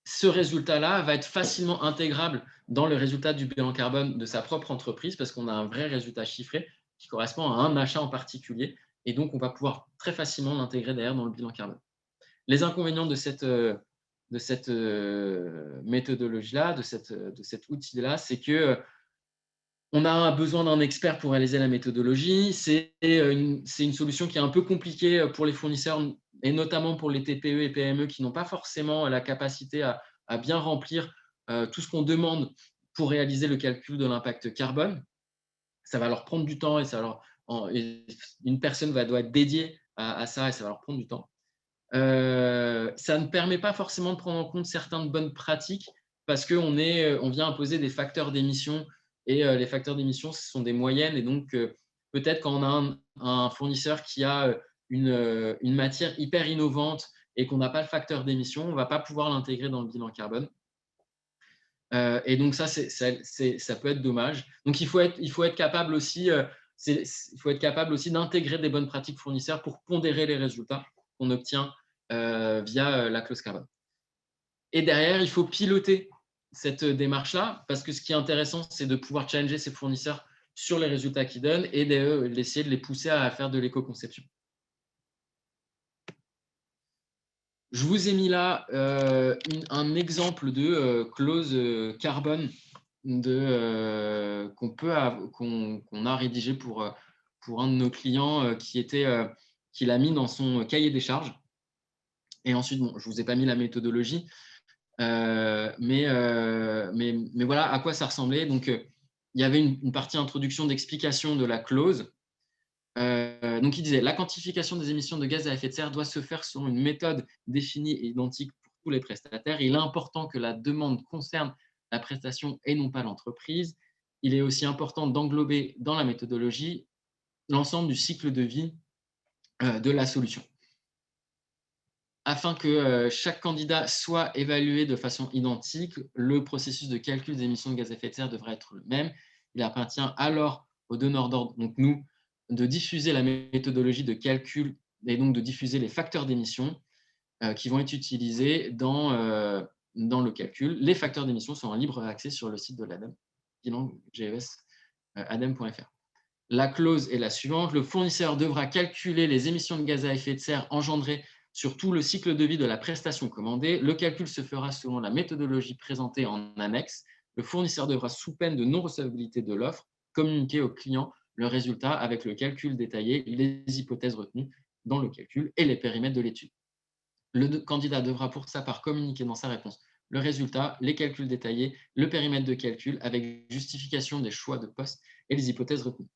ce résultat-là va être facilement intégrable dans le résultat du bilan carbone de sa propre entreprise parce qu'on a un vrai résultat chiffré qui correspond à un achat en particulier. Et donc, on va pouvoir très facilement l'intégrer derrière dans le bilan carbone. Les inconvénients de cette méthodologie-là, de cet outil-là, c'est que on a besoin d'un expert pour réaliser la méthodologie. C'est une solution qui est un peu compliquée pour les fournisseurs et notamment pour les TPE et PME qui n'ont pas forcément la capacité à bien remplir tout ce qu'on demande pour réaliser le calcul de l'impact carbone. Ça va leur prendre du temps et une personne doit être dédiée à ça et ça va leur prendre du temps. Ça ne permet pas forcément de prendre en compte certaines bonnes pratiques parce qu'on vient imposer des facteurs d'émission et les facteurs d'émission, ce sont des moyennes. Et donc, peut-être quand on a un fournisseur qui a une matière hyper innovante et qu'on n'a pas le facteur d'émission, on ne va pas pouvoir l'intégrer dans le bilan carbone. Et donc, ça peut être dommage. Donc, il faut être capable aussi d'intégrer des bonnes pratiques fournisseurs pour pondérer les résultats qu'on obtient via la clause carbone. Et derrière, il faut piloter cette démarche-là, parce que ce qui est intéressant, c'est de pouvoir challenger ses fournisseurs sur les résultats qu'ils donnent et d'essayer de les pousser à faire de l'éco-conception. Je vous ai mis là un exemple de clause carbone qu'on a rédigé pour un de nos clients qui l'a mis dans son cahier des charges. Et ensuite, bon, je ne vous ai pas mis la méthodologie, mais voilà à quoi ça ressemblait. Donc, il y avait une partie introduction d'explication de la clause. Donc, il disait « La quantification des émissions de gaz à effet de serre doit se faire selon une méthode définie et identique pour tous les prestataires. Il est important que la demande concerne la prestation et non pas l'entreprise. Il est aussi important d'englober dans la méthodologie l'ensemble du cycle de vie de la solution. Afin que chaque candidat soit évalué de façon identique, le processus de calcul des émissions de gaz à effet de serre devrait être le même. Il appartient alors aux donneurs d'ordre, donc nous, de diffuser la méthodologie de calcul et donc de diffuser les facteurs d'émission qui vont être utilisés dans le calcul. Les facteurs d'émission sont en libre accès sur le site de l'ADEME, bilan GES adem.fr. La clause est la suivante. Le fournisseur devra calculer les émissions de gaz à effet de serre engendrées sur tout le cycle de vie de la prestation commandée. Le calcul se fera selon la méthodologie présentée en annexe. Le fournisseur devra, sous peine de non-recevabilité de l'offre, communiquer au client le résultat avec le calcul détaillé, les hypothèses retenues dans le calcul et les périmètres de l'étude. Le candidat devra pour sa part communiquer dans sa réponse le résultat, les calculs détaillés, le périmètre de calcul avec justification des choix de poste et les hypothèses retenues.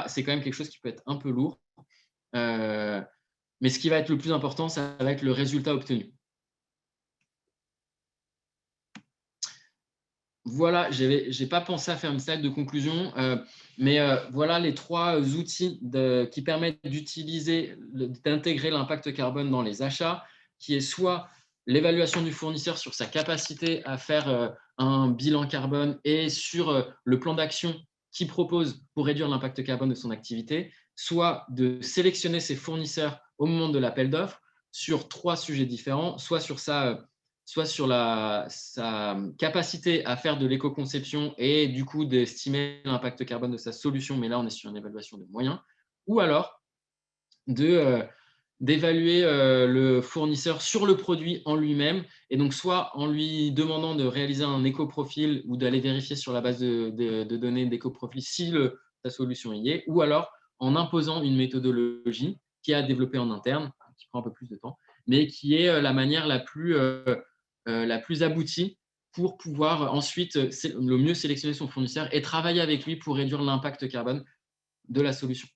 C'est quand même quelque chose qui peut être un peu lourd, mais ce qui va être le plus important, ça va être le résultat obtenu. Voilà, je n'ai pas pensé à faire une slide de conclusion, mais voilà les 3 outils qui permettent d'intégrer l'impact carbone dans les achats, qui est soit l'évaluation du fournisseur sur sa capacité à faire un bilan carbone et sur le plan d'action qu'il propose pour réduire l'impact carbone de son activité, soit de sélectionner ses fournisseurs au moment de l'appel d'offres sur 3 sujets différents, soit sur sa capacité à faire de l'éco-conception et du coup d'estimer l'impact carbone de sa solution, mais là on est sur une évaluation de moyens, ou alors d'évaluer le fournisseur sur le produit en lui-même, et donc soit en lui demandant de réaliser un éco-profil ou d'aller vérifier sur la base de données d'éco-profil si sa solution y est, ou alors en imposant une méthodologie qui est à développer en interne, qui prend un peu plus de temps, mais qui est la manière la plus aboutie pour pouvoir ensuite le mieux sélectionner son fournisseur et travailler avec lui pour réduire l'impact carbone de la solution.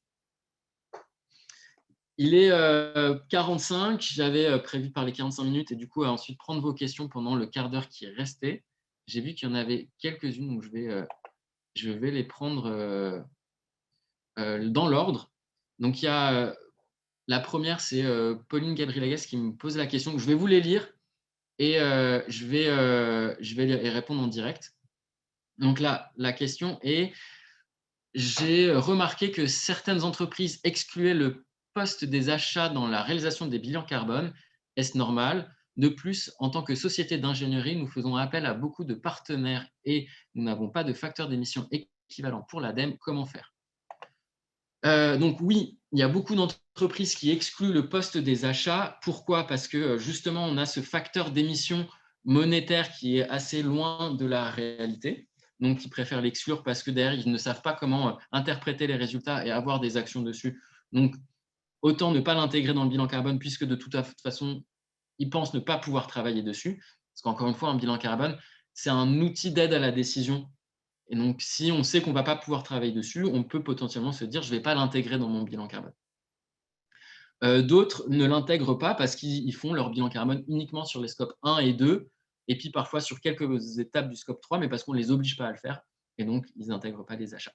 Il est 45, j'avais prévu par les 45 minutes et du coup ensuite prendre vos questions pendant le quart d'heure qui est resté. J'ai vu qu'il y en avait quelques-unes, donc je vais les prendre dans l'ordre. Donc il y a la première, c'est Pauline Gabrielagas qui me pose la question. Donc, je vais vous les lire et je vais y répondre en direct. Donc là, la question est: j'ai remarqué que certaines entreprises excluaient le poste des achats dans la réalisation des bilans carbone. Est-ce normal? De plus, en tant que société d'ingénierie, nous faisons appel à beaucoup de partenaires et nous n'avons pas de facteur d'émission équivalent pour l'ADEME. Comment faire? Donc oui, il y a beaucoup d'entreprises qui excluent le poste des achats. Pourquoi? Parce que justement, on a ce facteur d'émission monétaire qui est assez loin de la réalité. Donc, ils préfèrent l'exclure parce que derrière, ils ne savent pas comment interpréter les résultats et avoir des actions dessus. Donc, autant ne pas l'intégrer dans le bilan carbone puisque de toute façon, ils pensent ne pas pouvoir travailler dessus. Parce qu'encore une fois, un bilan carbone, c'est un outil d'aide à la décision. Et donc, si on sait qu'on ne va pas pouvoir travailler dessus, on peut potentiellement se dire « je ne vais pas l'intégrer dans mon bilan carbone ». D'autres ne l'intègrent pas parce qu'ils font leur bilan carbone uniquement sur les scopes 1 et 2, et puis parfois sur quelques étapes du scope 3, mais parce qu'on ne les oblige pas à le faire, et donc ils n'intègrent pas les achats.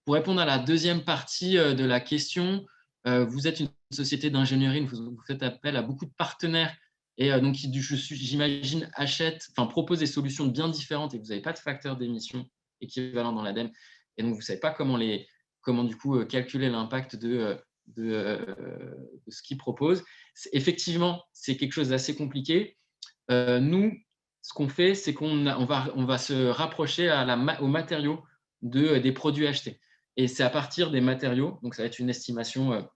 Pour répondre à la deuxième partie de la question, vous êtes une société d'ingénierie, vous faites appel à beaucoup de partenaires, et donc j'imagine proposent des solutions bien différentes, et vous n'avez pas de facteur d'émission équivalent dans l'ADEME, et donc vous ne savez pas comment du coup calculer l'impact de ce qu'ils proposent. Effectivement, c'est quelque chose d'assez compliqué. Nous, ce qu'on fait, c'est on va se rapprocher aux matériaux des produits achetés. Et c'est à partir des matériaux, donc ça va être une estimation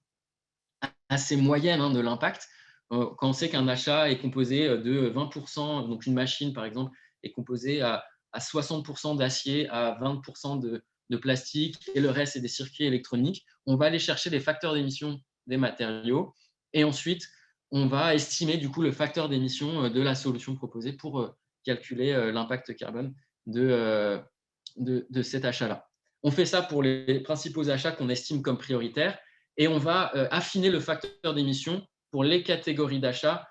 assez moyenne de l'impact. Quand on sait qu'un achat est composé de 20%, donc une machine par exemple, est composée à 60% d'acier, à 20% de plastique, et le reste, c'est des circuits électroniques, on va aller chercher les facteurs d'émission des matériaux, et ensuite, on va estimer du coup le facteur d'émission de la solution proposée pour calculer l'impact carbone de cet achat-là. On fait ça pour les principaux achats qu'on estime comme prioritaires, et on va affiner le facteur d'émission pour les catégories d'achats,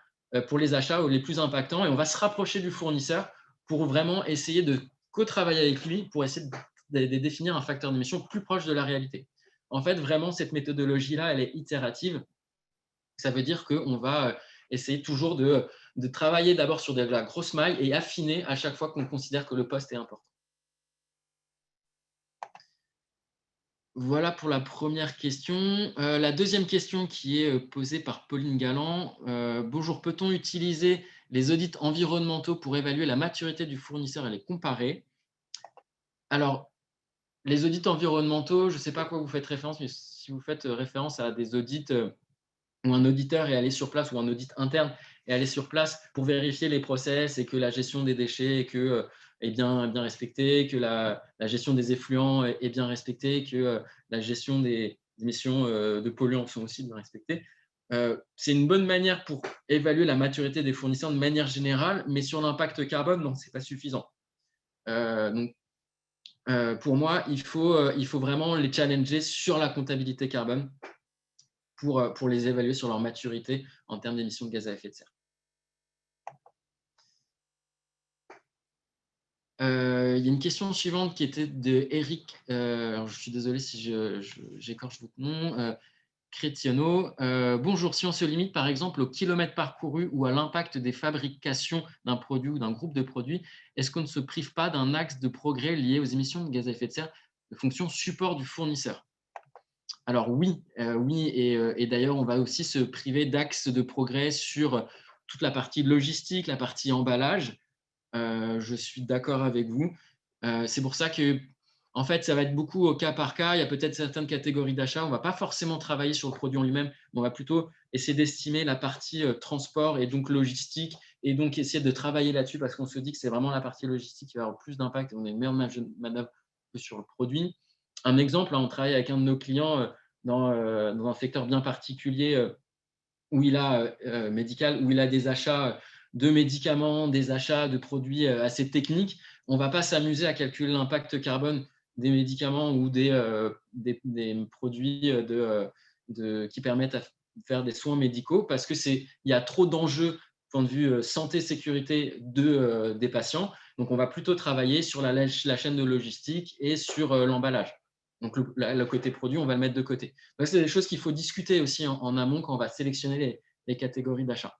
pour les achats les plus impactants, et on va se rapprocher du fournisseur pour vraiment essayer de co-travailler avec lui pour essayer de définir un facteur d'émission plus proche de la réalité. En fait, vraiment, cette méthodologie-là, elle est itérative. Ça veut dire qu'on va essayer toujours de travailler d'abord sur de la grosse maille et affiner à chaque fois qu'on considère que le poste est important. Voilà pour la première question. La deuxième question qui est posée par Pauline Galland. Bonjour, peut-on utiliser les audits environnementaux pour évaluer la maturité du fournisseur et les comparer? Alors, les audits environnementaux, je ne sais pas à quoi vous faites référence, mais si vous faites référence à des audits où un auditeur est allé sur place, ou un audit interne est allé sur place pour vérifier les process et que la gestion des déchets est bien respectée, que la gestion des effluents est bien respectée, que la gestion des émissions de polluants sont aussi bien respectées. C'est une bonne manière pour évaluer la maturité des fournisseurs de manière générale, mais sur l'impact carbone, non, ce n'est pas suffisant. Donc, pour moi, il faut vraiment les challenger sur la comptabilité carbone pour les évaluer sur leur maturité en termes d'émissions de gaz à effet de serre. Il y a une question suivante qui était de Eric. Alors je suis désolé si j'écorche votre nom. Chrétiano. Bonjour, si on se limite par exemple au kilomètre parcouru ou à l'impact des fabrications d'un produit ou d'un groupe de produits, est-ce qu'on ne se prive pas d'un axe de progrès lié aux émissions de gaz à effet de serre de fonction support du fournisseur? Alors oui, et d'ailleurs, on va aussi se priver d'axes de progrès sur toute la partie logistique, la partie emballage. Je suis d'accord avec vous. C'est pour ça que, en fait, ça va être beaucoup au cas par cas. Il y a peut-être certaines catégories d'achat. On ne va pas forcément travailler sur le produit en lui-même, mais on va plutôt essayer d'estimer la partie transport et donc logistique, et donc essayer de travailler là-dessus parce qu'on se dit que c'est vraiment la partie logistique qui va avoir plus d'impact et on a une meilleure manœuvre que sur le produit. Un exemple, on travaille avec un de nos clients dans un secteur bien particulier où il a médical, où il a des achats de médicaments, des achats de produits assez techniques. On ne va pas s'amuser à calculer l'impact carbone des médicaments ou des produits qui permettent de faire des soins médicaux parce qu'il y a trop d'enjeux point de vue santé-sécurité des patients. Donc, on va plutôt travailler sur la chaîne de logistique et sur l'emballage. Donc, le côté produit, on va le mettre de côté. C'est des choses qu'il faut discuter aussi en amont quand on va sélectionner les catégories d'achat.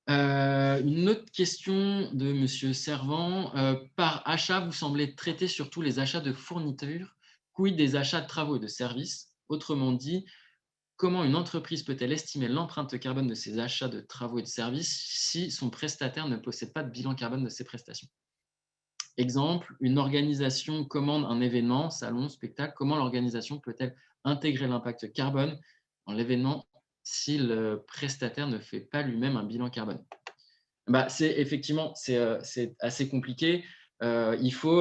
Une autre question de Monsieur Servant. Par achat, vous semblez traiter surtout les achats de fournitures. Quid des achats de travaux et de services? Autrement dit, comment une entreprise peut-elle estimer l'empreinte carbone de ses achats de travaux et de services si son prestataire ne possède pas de bilan carbone de ses prestations? Exemple, une organisation commande un événement, salon, spectacle. Comment l'organisation peut-elle intégrer l'impact carbone dans l'événement si le prestataire ne fait pas lui-même un bilan carbone? Effectivement, c'est assez compliqué. Il faut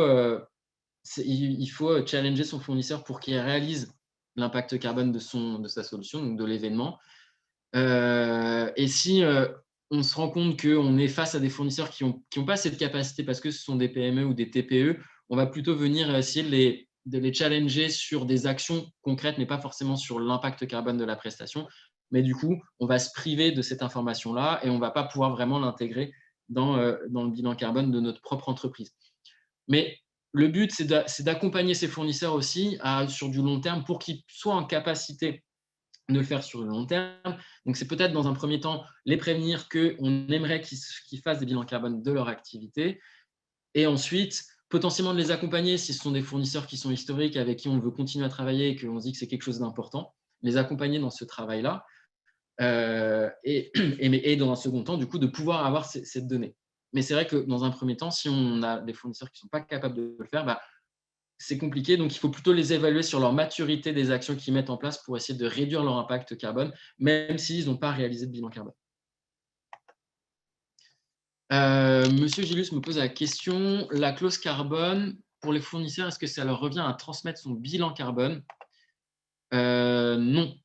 challenger son fournisseur pour qu'il réalise l'impact carbone de sa solution, donc de l'événement. Et si on se rend compte qu'on est face à des fournisseurs qui n'ont pas cette capacité parce que ce sont des PME ou des TPE, on va plutôt venir essayer de les challenger sur des actions concrètes, mais pas forcément sur l'impact carbone de la prestation. Mais du coup, on va se priver de cette information-là et on ne va pas pouvoir vraiment l'intégrer dans le bilan carbone de notre propre entreprise. Mais le but, c'est d'accompagner ces fournisseurs aussi sur du long terme pour qu'ils soient en capacité de le faire sur le long terme. Donc, c'est peut-être dans un premier temps les prévenir qu'on aimerait qu'ils fassent des bilans carbone de leur activité. Et ensuite, potentiellement de les accompagner si ce sont des fournisseurs qui sont historiques, avec qui on veut continuer à travailler et qu'on se dit que c'est quelque chose d'important, les accompagner dans ce travail-là. et dans un second temps, du coup, de pouvoir avoir cette donnée. Mais c'est vrai que dans un premier temps, si on a des fournisseurs qui ne sont pas capables de le faire, c'est compliqué. Donc, il faut plutôt les évaluer sur leur maturité des actions qu'ils mettent en place pour essayer de réduire leur impact carbone, même s'ils n'ont pas réalisé de bilan carbone. Monsieur Gillus me pose la question, la clause carbone, pour les fournisseurs, est-ce que ça leur revient à transmettre son bilan carbone? Non.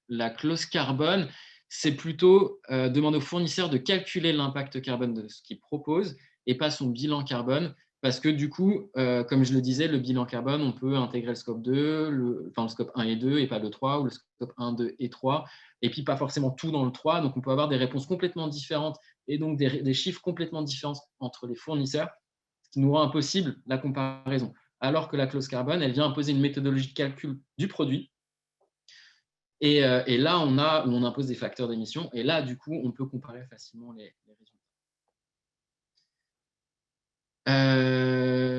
La clause carbone, c'est plutôt demander aux fournisseurs de calculer l'impact carbone de ce qu'ils proposent et pas son bilan carbone. Parce que du coup, comme je le disais, le bilan carbone, on peut intégrer le scope 2, le scope 1 et 2 et pas le 3, ou le scope 1, 2 et 3, et puis pas forcément tout dans le 3. Donc, on peut avoir des réponses complètement différentes et donc des chiffres complètement différents entre les fournisseurs, ce qui nous rend impossible la comparaison. Alors que la clause carbone, elle vient imposer une méthodologie de calcul du produit. Et là, on impose des facteurs d'émission. Et là, du coup, on peut comparer facilement les résultats.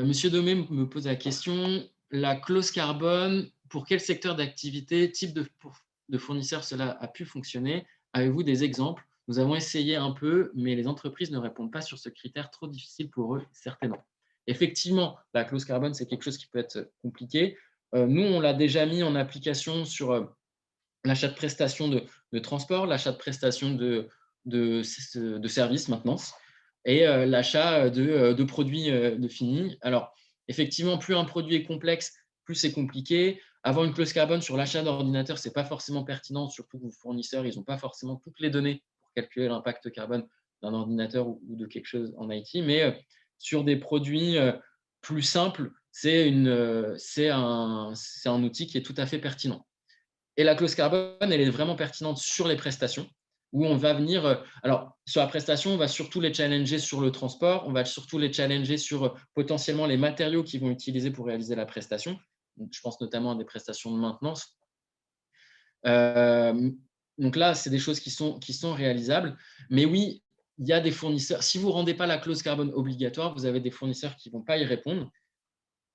Monsieur Domé me pose la question, la clause carbone, pour quel secteur d'activité, type de fournisseur cela a pu fonctionner? Avez-vous des exemples? Nous avons essayé un peu, mais les entreprises ne répondent pas sur ce critère, trop difficile pour eux, certainement. Effectivement, la clause carbone, c'est quelque chose qui peut être compliqué. Nous, on l'a déjà mis en application sur l'achat de prestations de transport, l'achat de prestations de services, maintenance, et l'achat de produits de finis. Alors, effectivement, plus un produit est complexe, plus c'est compliqué. Avoir une clause carbone sur l'achat d'ordinateurs, ce n'est pas forcément pertinent, surtout que vos fournisseurs, ils n'ont pas forcément toutes les données pour calculer l'impact carbone d'un ordinateur ou de quelque chose en IT. Mais sur des produits plus simples, c'est un outil qui est tout à fait pertinent. Et la clause carbone, elle est vraiment pertinente sur les prestations, où on va venir… Alors, sur la prestation, on va surtout les challenger sur le transport, on va surtout les challenger sur potentiellement les matériaux qu'ils vont utiliser pour réaliser la prestation. Donc, je pense notamment à des prestations de maintenance. Donc là, c'est des choses qui sont réalisables. Mais oui, il y a des fournisseurs… Si vous ne rendez pas la clause carbone obligatoire, vous avez des fournisseurs qui ne vont pas y répondre.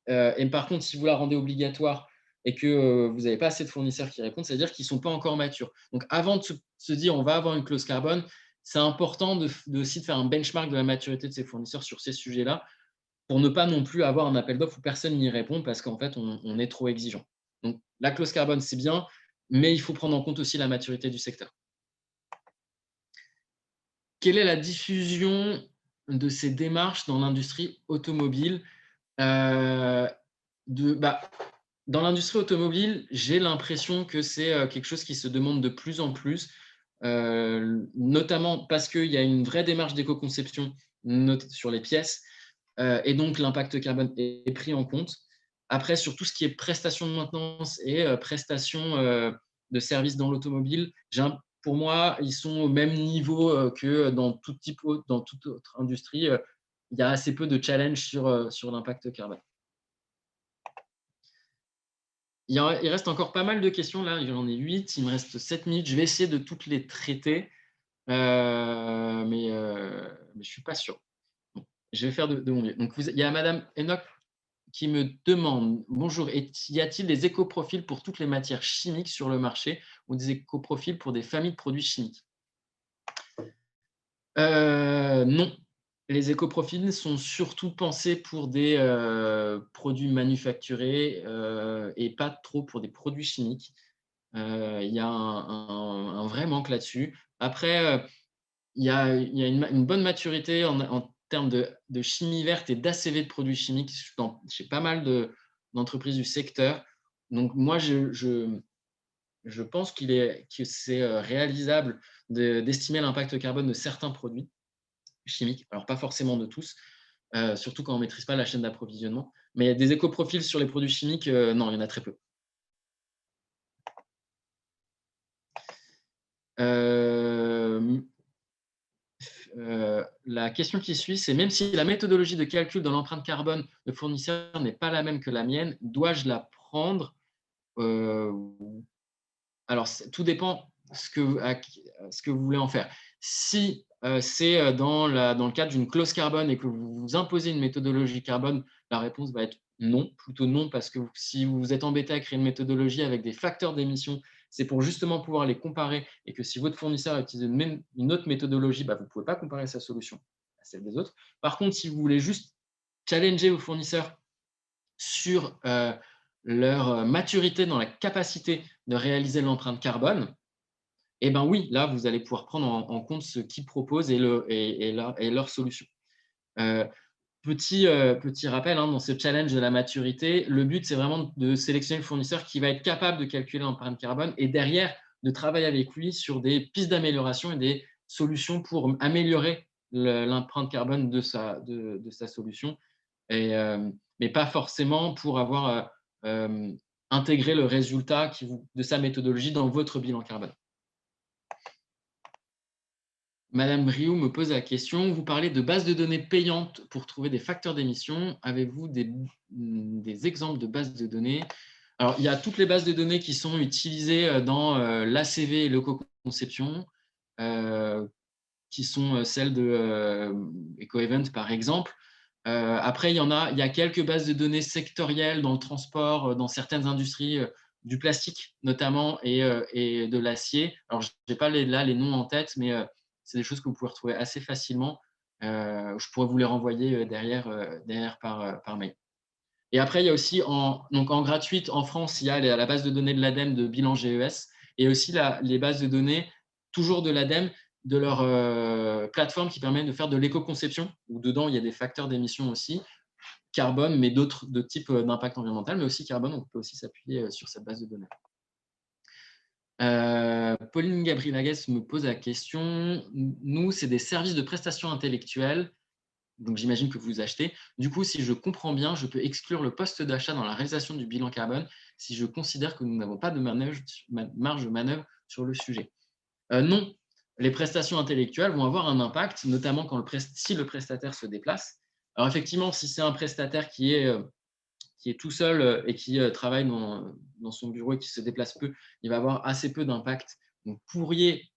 Et par contre, si vous la rendez obligatoire et que vous n'avez pas assez de fournisseurs qui répondent, c'est-à-dire qu'ils ne sont pas encore matures. Donc, avant de se dire on va avoir une clause carbone, c'est important aussi de faire un benchmark de la maturité de ces fournisseurs sur ces sujets-là pour ne pas non plus avoir un appel d'offres où personne n'y répond parce qu'en fait, on est trop exigeant. Donc, la clause carbone, c'est bien, mais il faut prendre en compte aussi la maturité du secteur. Quelle est la diffusion de ces démarches dans l'industrie automobile? Dans l'industrie automobile, j'ai l'impression que c'est quelque chose qui se demande de plus en plus, notamment parce qu'il y a une vraie démarche d'éco-conception sur les pièces, et donc l'impact carbone est pris en compte. Après, sur tout ce qui est prestations de maintenance et prestations de services dans l'automobile, pour moi, ils sont au même niveau que dans toute autre industrie. Il y a assez peu de challenge sur l'impact carbone. Il reste encore pas mal de questions. Là, j'en ai 8. Il me reste 7 minutes. Je vais essayer de toutes les traiter, mais je ne suis pas sûr. Bon, je vais faire de mon mieux. Donc, il y a Madame Enoch qui me demande « Bonjour, y a-t-il des écoprofils pour toutes les matières chimiques sur le marché ou des écoprofils pour des familles de produits chimiques ?» Non. Les écoprofils sont surtout pensés pour des produits manufacturés et pas trop pour des produits chimiques. Il y a un vrai manque là-dessus. Après, il y a une bonne maturité en termes de chimie verte et d'ACV de produits chimiques chez pas mal d'entreprises du secteur. Donc, moi, je pense que c'est réalisable d'estimer l'impact carbone de certains produits chimiques. Alors, pas forcément de tous, surtout quand on ne maîtrise pas la chaîne d'approvisionnement. Mais des écoprofils sur les produits chimiques, non, il y en a très peu. La question qui suit, c'est même si la méthodologie de calcul de l'empreinte carbone de fournisseur n'est pas la même que la mienne, dois-je la prendre? Alors, tout dépend ce que vous voulez en faire. Si c'est dans le cadre d'une clause carbone et que vous imposez une méthodologie carbone, la réponse va être non, plutôt non, parce que si vous êtes embêté à créer une méthodologie avec des facteurs d'émission, c'est pour justement pouvoir les comparer et que si votre fournisseur utilise une autre méthodologie, bah, vous ne pouvez pas comparer sa solution à celle des autres. Par contre, si vous voulez juste challenger vos fournisseurs sur leur maturité dans la capacité de réaliser l'empreinte carbone, eh ben oui, là, vous allez pouvoir prendre en compte ce qu'ils proposent et leur solution. Petit rappel, hein, dans ce challenge de la maturité, le but, c'est vraiment de sélectionner le fournisseur qui va être capable de calculer l'empreinte carbone et derrière, de travailler avec lui sur des pistes d'amélioration et des solutions pour améliorer l'empreinte carbone de sa solution, mais pas forcément pour avoir intégré le résultat de sa méthodologie dans votre bilan carbone. Madame Rioux me pose la question, vous parlez de bases de données payantes pour trouver des facteurs d'émission. Avez-vous des exemples de bases de données? Alors, il y a toutes les bases de données qui sont utilisées dans l'ACV et l'éco-conception, qui sont celles de EcoEvent, par exemple. Après, il y a quelques bases de données sectorielles dans le transport, dans certaines industries, du plastique notamment et de l'acier. Alors, je n'ai pas là les noms en tête, mais c'est des choses que vous pouvez retrouver assez facilement. Je pourrais vous les renvoyer derrière par mail. Et après, il y a aussi en gratuite en France, il y a la base de données de l'ADEME de bilan GES et aussi les bases de données toujours de l'ADEME de leur plateforme qui permet de faire de l'éco-conception, où dedans, il y a des facteurs d'émission aussi, carbone, mais d'autres types d'impact environnemental, mais aussi carbone, on peut aussi s'appuyer sur cette base de données. Pauline Gabrielagues me pose la question. Nous, c'est des services de prestations intellectuelles, donc j'imagine que vous achetez. Du coup, si je comprends bien, je peux exclure le poste d'achat dans la réalisation du bilan carbone si je considère que nous n'avons pas de marge de manœuvre sur le sujet. Non, les prestations intellectuelles vont avoir un impact, notamment si le prestataire se déplace. Alors effectivement, si c'est un prestataire qui est tout seul et qui travaille dans son bureau et qui se déplace peu, il va avoir assez peu d'impact. Donc, vous pourriez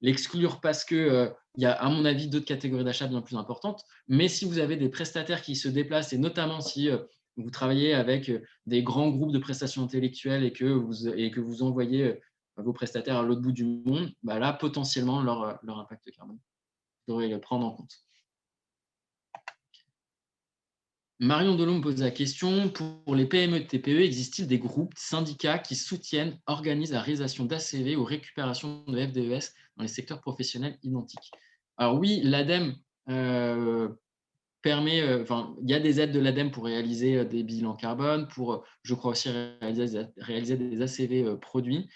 l'exclure parce qu'il y a, à mon avis, d'autres catégories d'achat bien plus importantes. Mais si vous avez des prestataires qui se déplacent, et notamment si vous travaillez avec des grands groupes de prestations intellectuelles et que vous envoyez vos prestataires à l'autre bout du monde, bah là, potentiellement, leur impact carbone, vous devrez le prendre en compte. Marion Delon me pose la question, pour les PME et TPE, existe-t-il des groupes, syndicats qui soutiennent, organisent la réalisation d'ACV ou récupération de FDES dans les secteurs professionnels identiques? Alors oui, l'ADEME permet, il y a des aides de l'ADEME pour réaliser des bilans carbone, pour, je crois aussi, réaliser des ACV produits.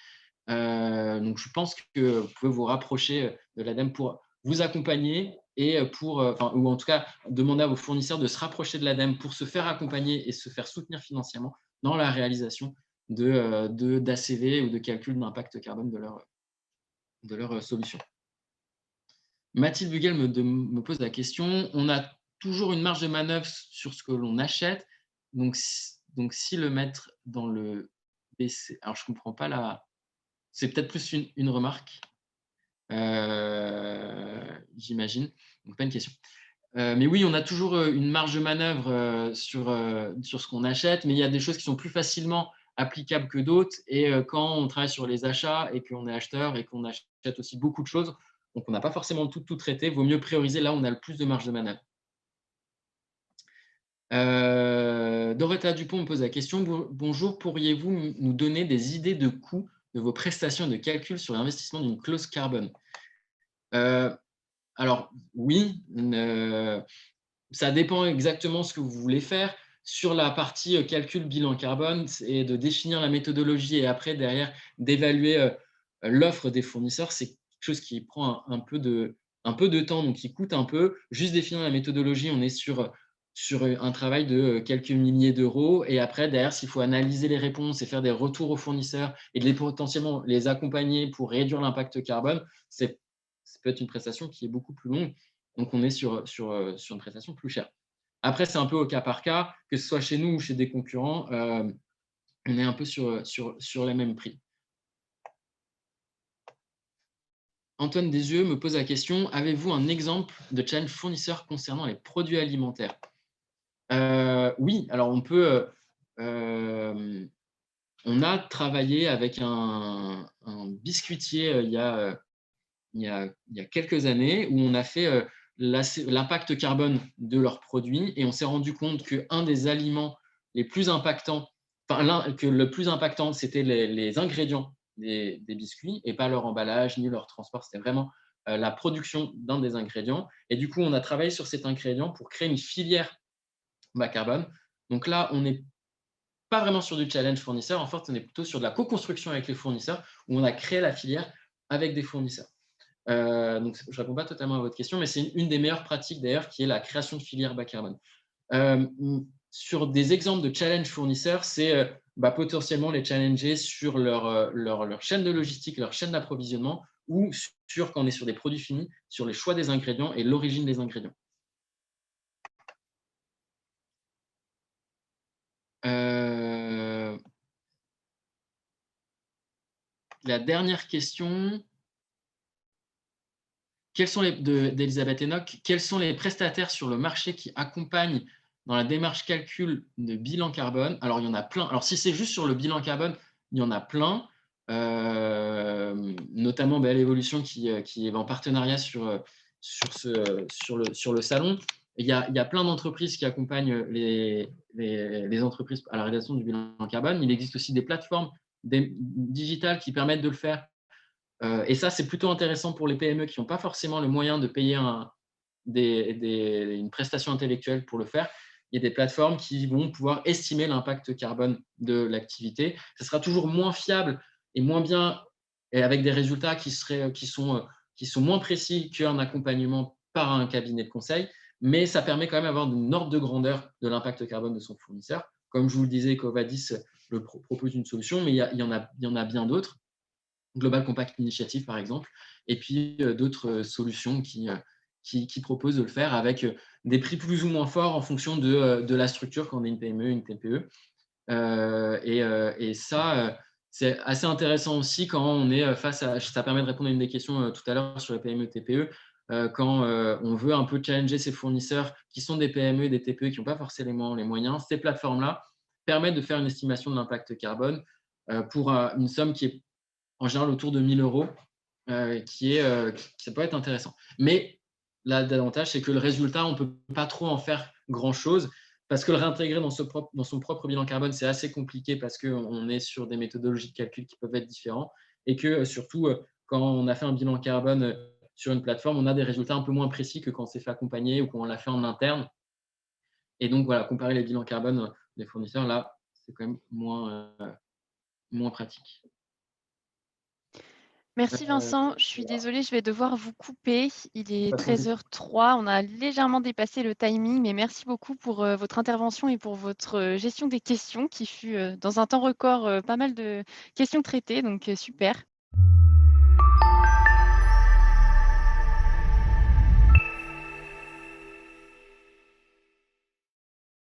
Donc, je pense que vous pouvez vous rapprocher de l'ADEME pour vous accompagner et ou en tout cas demander à vos fournisseurs de se rapprocher de l'ADEME pour se faire accompagner et se faire soutenir financièrement dans la réalisation d'ACV ou de calcul d'impact carbone de leur solution. Mathilde Bugel me pose la question. On a toujours une marge de manœuvre sur ce que l'on achète. Donc, si le mettre dans le BC… Alors, je ne comprends pas la… C'est peut-être plus une remarque, j'imagine. Donc, pas une question. Mais oui, on a toujours une marge de manœuvre sur ce qu'on achète, mais il y a des choses qui sont plus facilement applicables que d'autres. Et quand on travaille sur les achats et qu'on est acheteur et qu'on achète aussi beaucoup de choses, donc on n'a pas forcément tout traité, il vaut mieux prioriser là où on a le plus de marge de manœuvre. Doretta Dupont me pose la question. Bonjour, pourriez-vous nous donner des idées de coûts de vos prestations de calcul sur l'investissement d'une clause carbone? Alors, oui, ça dépend exactement ce que vous voulez faire. Sur la partie calcul bilan carbone, c'est de définir la méthodologie et après, derrière, d'évaluer l'offre des fournisseurs. C'est quelque chose qui prend un peu de temps, donc qui coûte un peu. Juste définir la méthodologie, on est sur un travail de quelques milliers d'euros. Et après, derrière, s'il faut analyser les réponses et faire des retours aux fournisseurs et potentiellement les accompagner pour réduire l'impact carbone, ça peut être une prestation qui est beaucoup plus longue. Donc, on est sur une prestation plus chère. Après, c'est un peu au cas par cas, que ce soit chez nous ou chez des concurrents, on est un peu sur les mêmes prix. Antoine Desieux me pose la question, avez-vous un exemple de challenge fournisseur concernant les produits alimentaires? Oui, alors on peut… On a travaillé avec un biscuitier il y a quelques années où on a fait l'impact carbone de leurs produits et on s'est rendu compte qu'un des aliments les plus impactants, que le plus impactant, c'était les ingrédients des biscuits et pas leur emballage ni leur transport. C'était vraiment la production d'un des ingrédients. Et du coup, on a travaillé sur cet ingrédient pour créer une filière bas carbone. Donc là, on n'est pas vraiment sur du challenge fournisseur. En fait, on est plutôt sur de la co-construction avec les fournisseurs où on a créé la filière avec des fournisseurs. Donc, je ne réponds pas totalement à votre question, mais c'est une des meilleures pratiques d'ailleurs qui est la création de filières bas carbone. Sur des exemples de challenge fournisseurs, c'est potentiellement les challenger sur leur chaîne de logistique, leur chaîne d'approvisionnement ou sur, quand on est sur des produits finis, sur les choix des ingrédients et l'origine des ingrédients. La dernière question d'Elisabeth Enoch, quels sont les prestataires sur le marché qui accompagnent dans la démarche calcul de bilan carbone? Alors, il y en a plein. Alors, si c'est juste sur le bilan carbone, il y en a plein, notamment l'évolution qui est en partenariat sur le salon. Il y a plein d'entreprises qui accompagnent les entreprises à la réalisation du bilan carbone. Il existe aussi des plateformes digitales qui permettent de le faire. Et ça, c'est plutôt intéressant pour les PME qui n'ont pas forcément le moyen de payer une prestation intellectuelle pour le faire. Il y a des plateformes qui vont pouvoir estimer l'impact carbone de l'activité. Ce sera toujours moins fiable et moins bien, et avec des résultats qui sont moins précis qu'un accompagnement par un cabinet de conseil, mais ça permet quand même d'avoir une ordre de grandeur de l'impact carbone de son fournisseur. Comme je vous le disais, Covadis propose une solution, mais il y en a bien d'autres. Global Compact Initiative, par exemple, et puis d'autres solutions qui proposent de le faire avec des prix plus ou moins forts en fonction de la structure, quand on est une PME, une TPE. Et ça, c'est assez intéressant aussi quand on est face à… Ça permet de répondre à une des questions tout à l'heure sur les PME, TPE. Quand on veut un peu challenger ses fournisseurs qui sont des PME, des TPE qui n'ont pas forcément les moyens, ces plateformes-là permettent de faire une estimation de l'impact carbone pour une somme qui est en général autour de 1 000 €, ça peut être intéressant. Mais l'avantage, c'est que le résultat, on ne peut pas trop en faire grand-chose parce que le réintégrer dans son propre bilan carbone, c'est assez compliqué parce qu'on est sur des méthodologies de calcul qui peuvent être différentes et que surtout, quand on a fait un bilan carbone sur une plateforme, on a des résultats un peu moins précis que quand on s'est fait accompagner ou quand on l'a fait en interne. Et donc, voilà, comparer les bilans carbone des fournisseurs, là, c'est quand même moins pratique. Merci Vincent, je suis désolée, je vais devoir vous couper. Il est Pas de souci. 13h03, on a légèrement dépassé le timing, mais merci beaucoup pour votre intervention et pour votre gestion des questions qui fut dans un temps record pas mal de questions traitées, donc super.